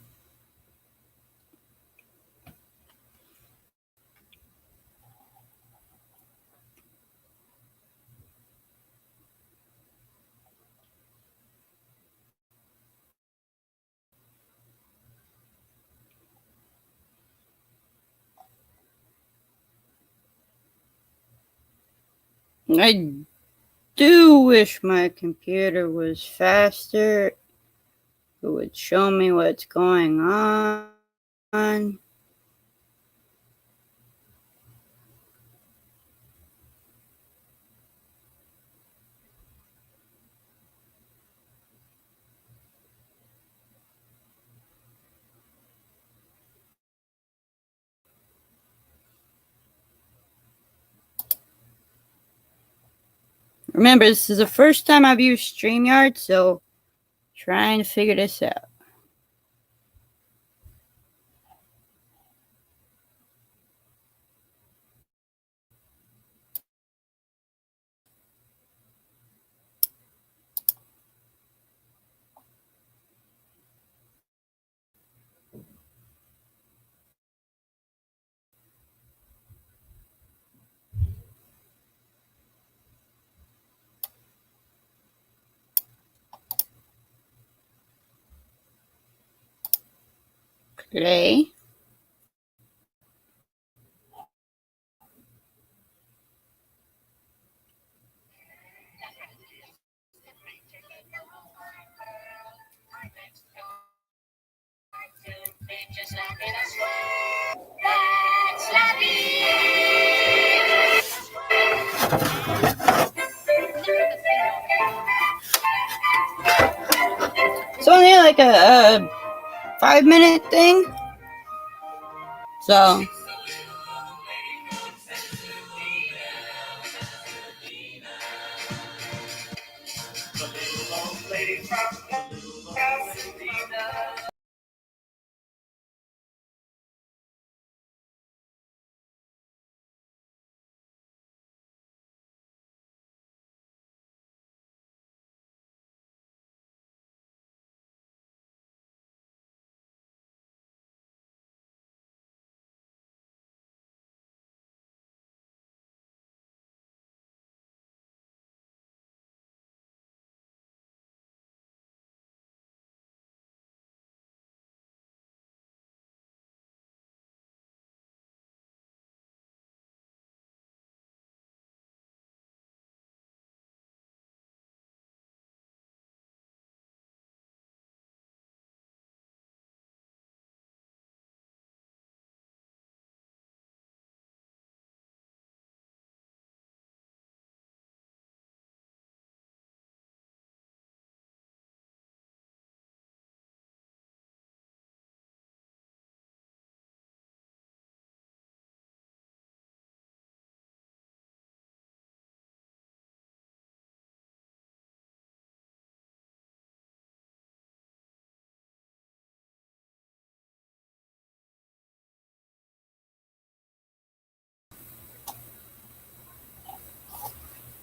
I do wish my computer was faster. It would show me what's going on. Remember, this is the first time I've used StreamYard, so trying to figure this out. Play. It's only like a 5-minute thing. So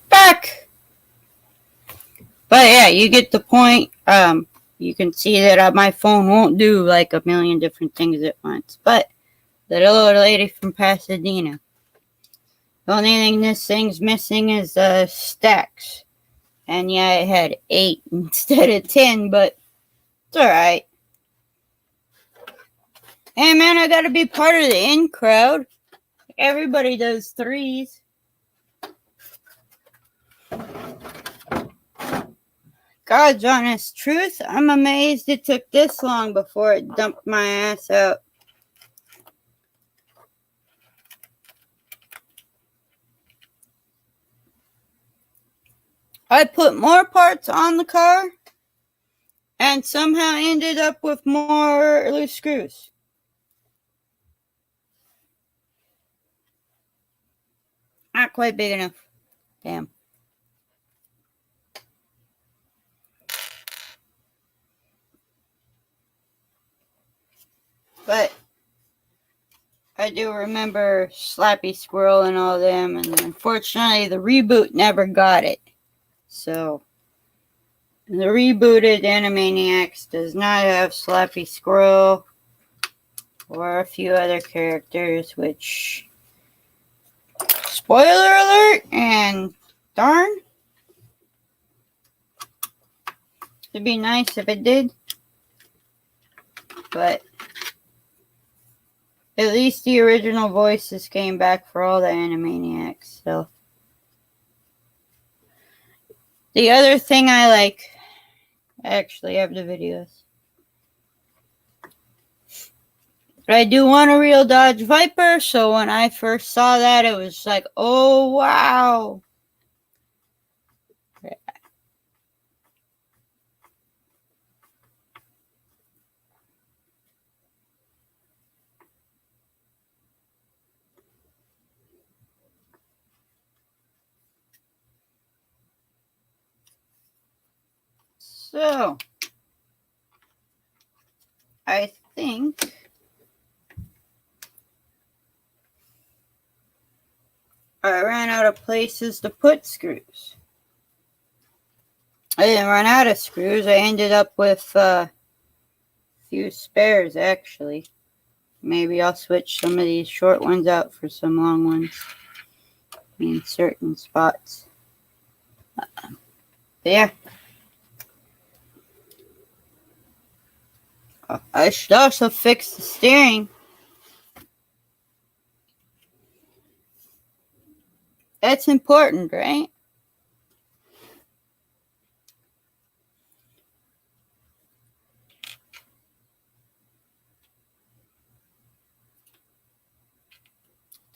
back. But yeah, you get the point. You can see that my phone won't do like a million different things at once. But the little lady from Pasadena. The only thing this thing's missing is stacks. And yeah, it had 8 instead of 10, but it's alright. Hey man, I gotta be part of the in crowd. Everybody does 3s. God's honest truth, I'm amazed it took this long before it dumped my ass out. I put more parts on the car and somehow ended up with more loose screws. Not quite big enough. Damn. But I do remember Slappy Squirrel and all them, and unfortunately the reboot never got it. So the rebooted Animaniacs does not have Slappy Squirrel or a few other characters, which, spoiler alert, and darn, it'd be nice if it did, but at least the original voices came back for all the Animaniacs. So the other thing I like, I actually have the videos. But I do want a real Dodge Viper, so when I first saw that, it was like, oh wow. So I think I ran out of places to put screws. I didn't run out of screws. I ended up with a few spares, actually. Maybe I'll switch some of these short ones out for some long ones in certain spots. Yeah. I should also fix the steering. That's important, right?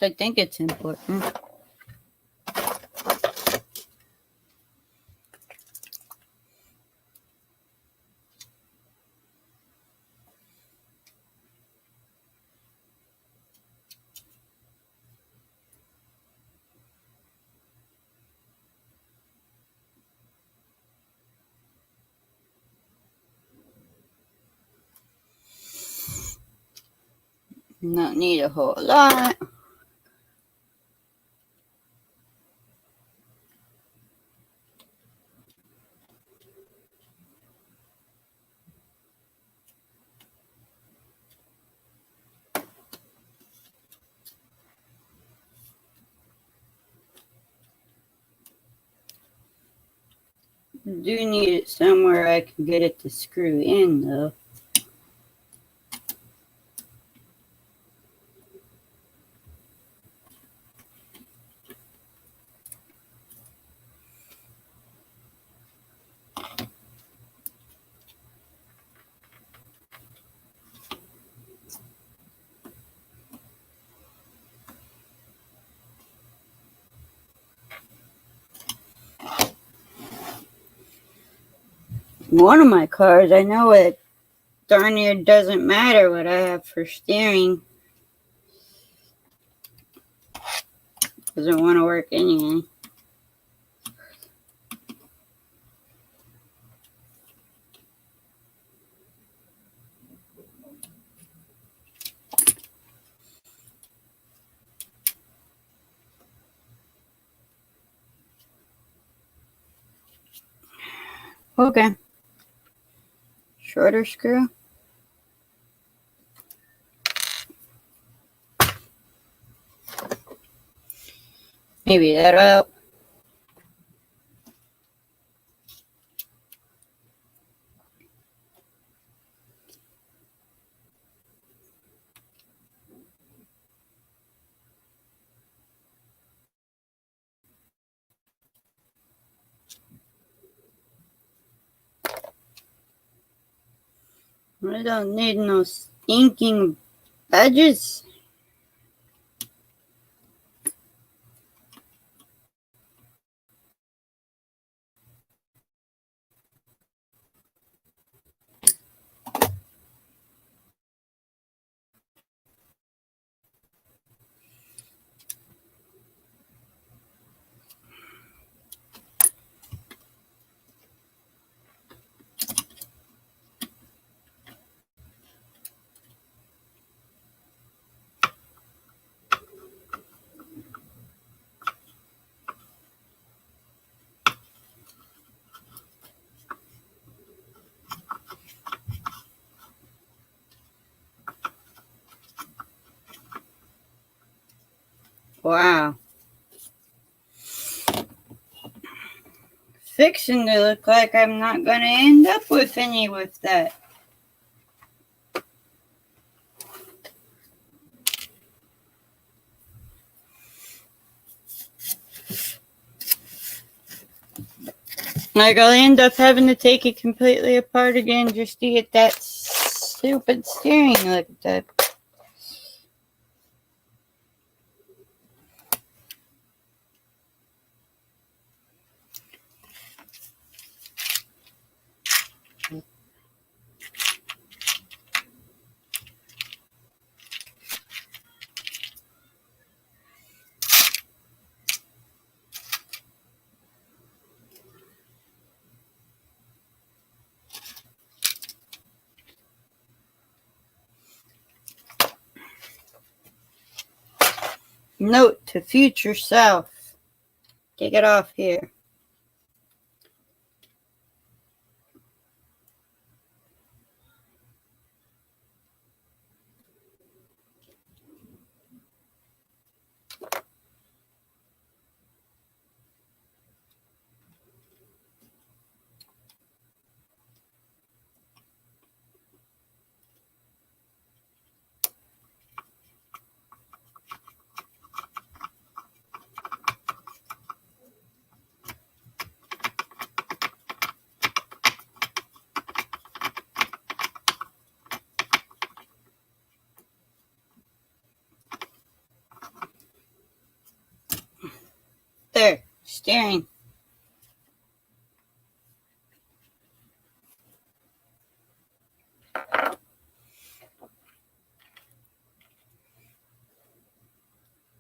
I think it's important. Not need a whole lot. Do need it somewhere I can get it to screw in, though. One of my cars, I know it darn near doesn't matter what I have for steering. Doesn't want to work anyway. Okay. Shorter screw. Maybe that'll help. I don't need no stinking badges. Wow. Fixing to look like I'm not going to end up with any with that. Like, I'll end up having to take it completely apart again just to get that stupid steering looked at. Note to future self. Take it off here. There, steering.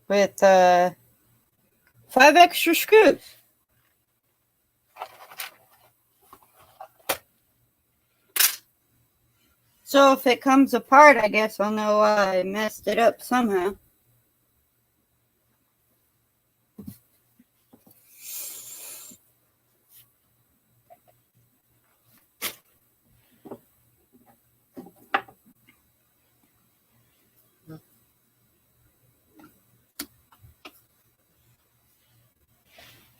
With 5 extra screws. So if it comes apart, I guess I'll know I messed it up somehow.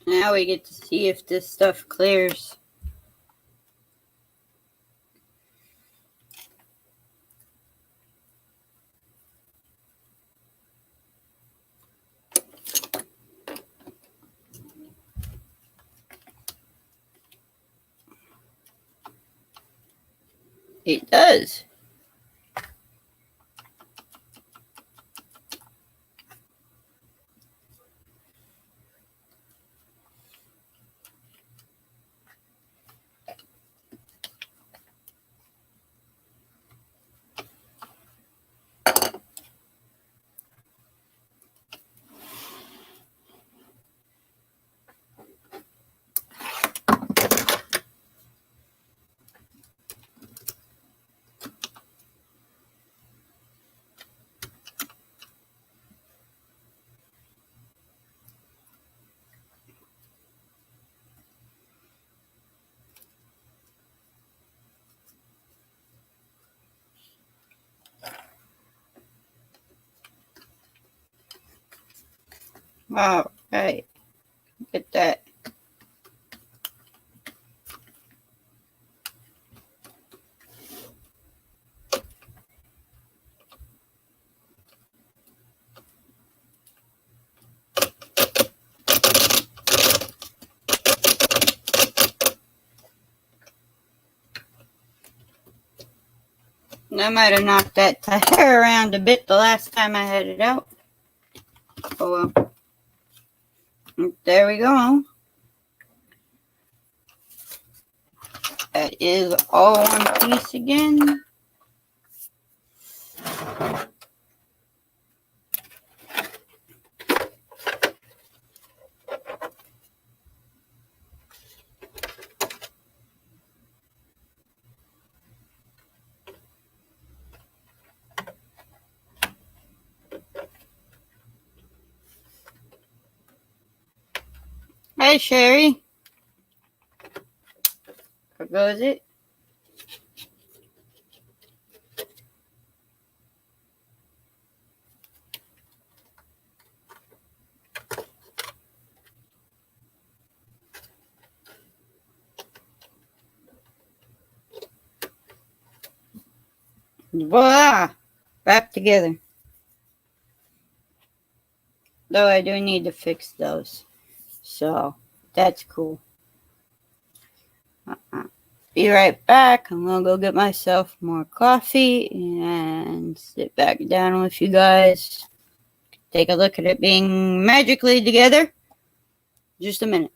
Now we get to see if this stuff clears. It does. All right. Get that. I might have knocked that tire around a bit the last time I had it out. Oh well. There we go. That is all one piece again. Hey, Sherry. There goes it. Voila! Back together. Though I do need to fix those. So, that's cool. Be right back. I'm gonna go get myself more coffee and sit back down with you guys. Take a look at it being magically together. Just a minute.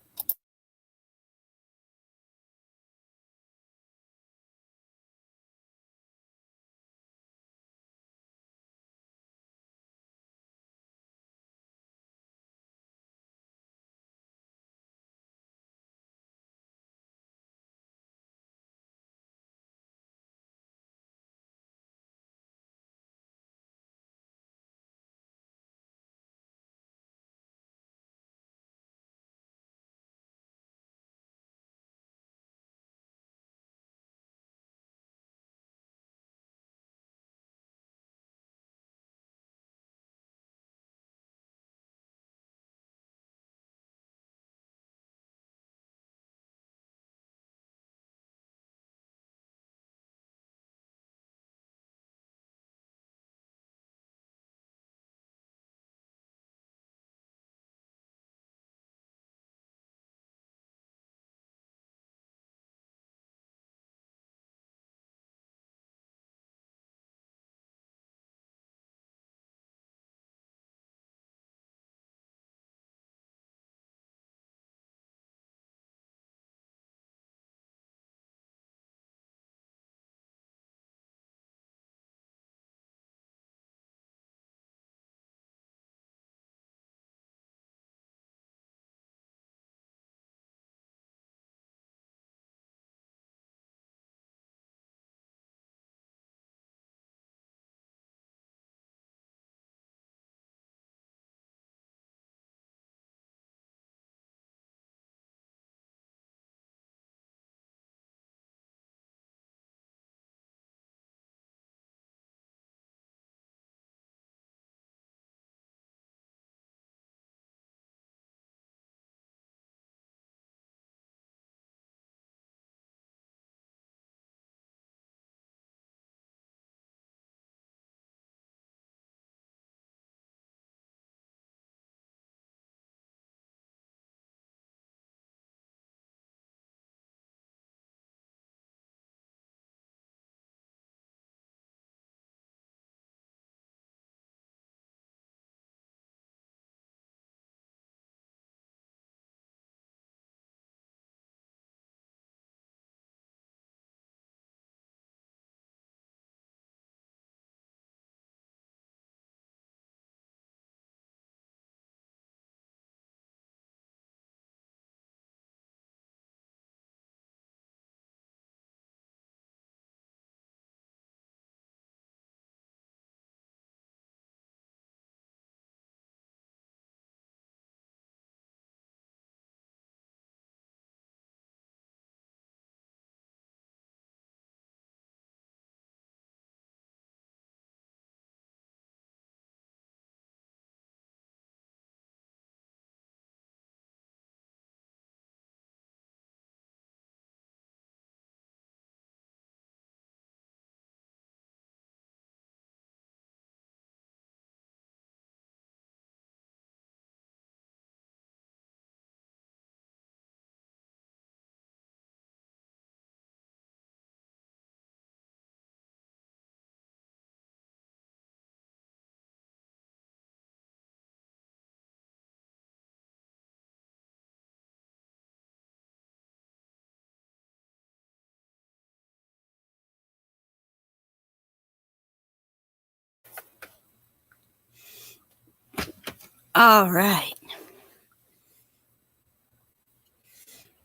All right.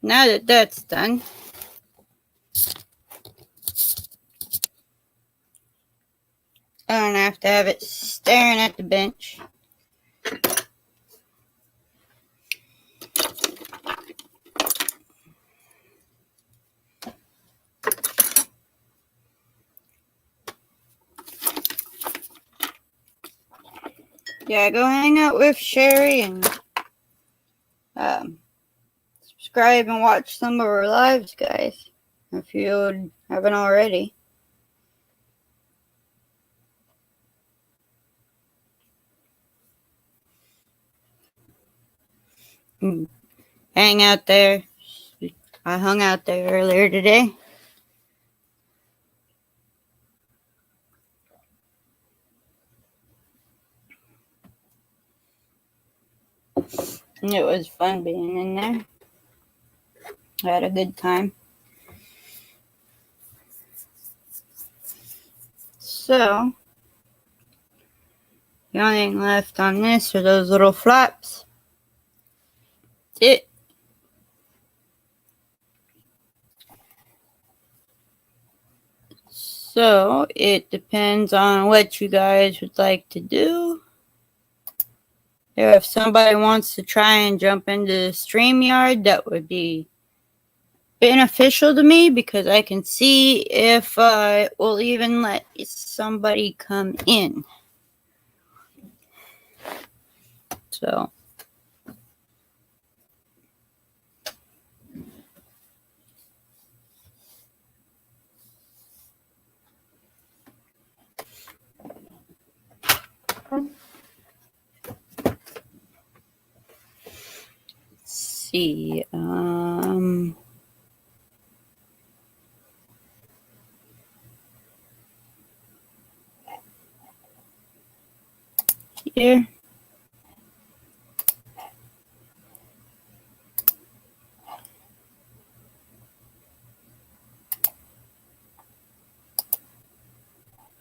Now that that's done, I don't have to have it staring at the bench. Yeah, go hang out with Sherry and subscribe and watch some of her lives, guys, if you haven't already. hang out there. I hung out there earlier today. And it was fun being in there. I had a good time. So, the only thing left on this are those little flaps. That's it. So, it depends on what you guys would like to do. If somebody wants to try and jump into the StreamYard, that would be beneficial to me because I can see if it will even let somebody come in. So, let's see. Here.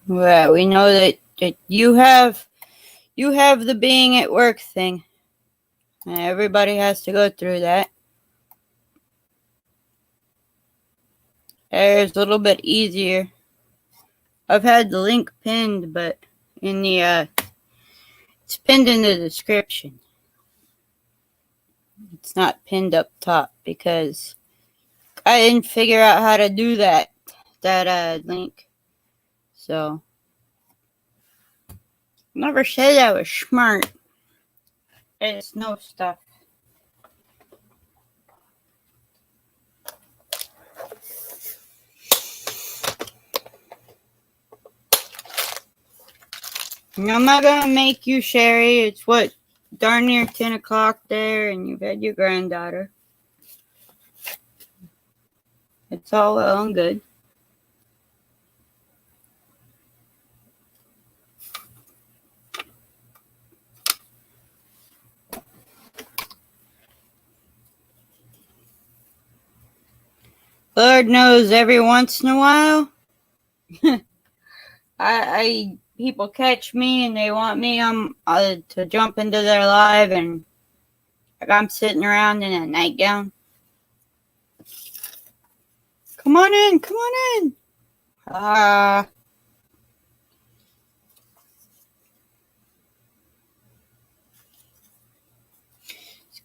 Well, we know that you have the being at work thing. Everybody has to go through that. There's a little bit easier. I've had the link pinned, but in the it's pinned in the description. It's not pinned up top because I didn't figure out how to do that link. So never said I was smart. It's no stuff. I'm not gonna make you, Sherry. It's what, darn near 10 o'clock there, and you've had your granddaughter. It's all well and good. Lord knows every once in a while, people catch me and they want me to jump into their live, and like I'm sitting around in a nightgown. Come on in, come on in.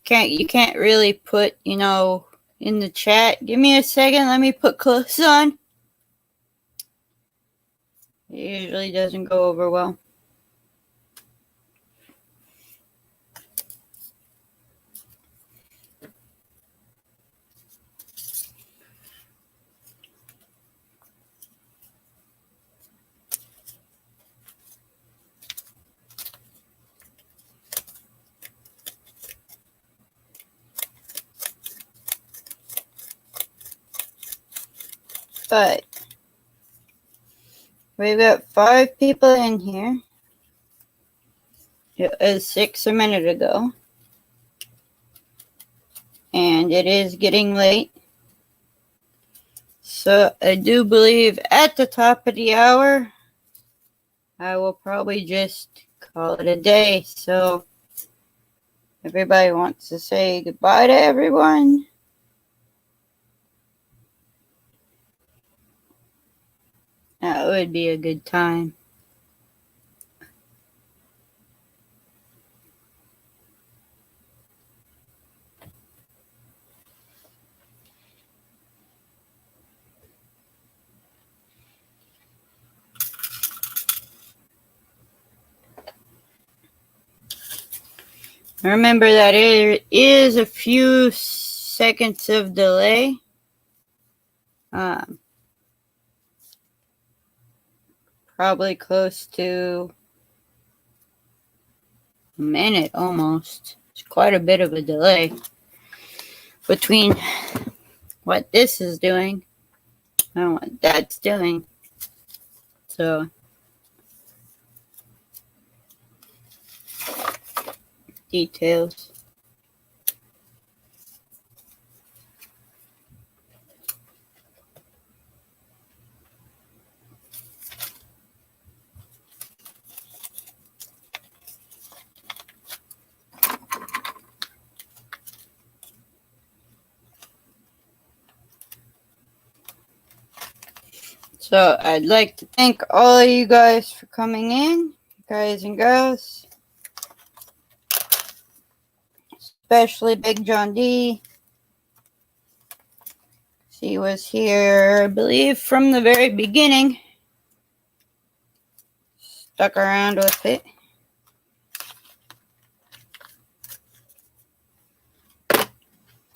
You can't really put, in the chat. Give me a second, let me put clothes on. It usually doesn't go over well. But we've got 5 people in here. It was 6 a minute ago. And it is getting late. So I do believe at the top of the hour, I will probably just call it a day. So everybody wants to say goodbye to everyone. That would be a good time. Remember that it is a few seconds of delay. Probably close to a minute almost. It's quite a bit of a delay between what this is doing and what that's doing. So details. So I'd like to thank all of you guys for coming in, guys and girls. Especially Big John D. He was here, I believe, from the very beginning. Stuck around with it.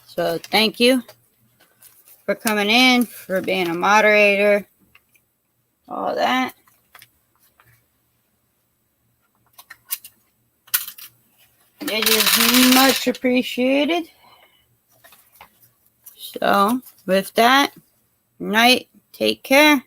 So thank you for coming in, for being a moderator, all that. It is much appreciated. So with that, night, take care.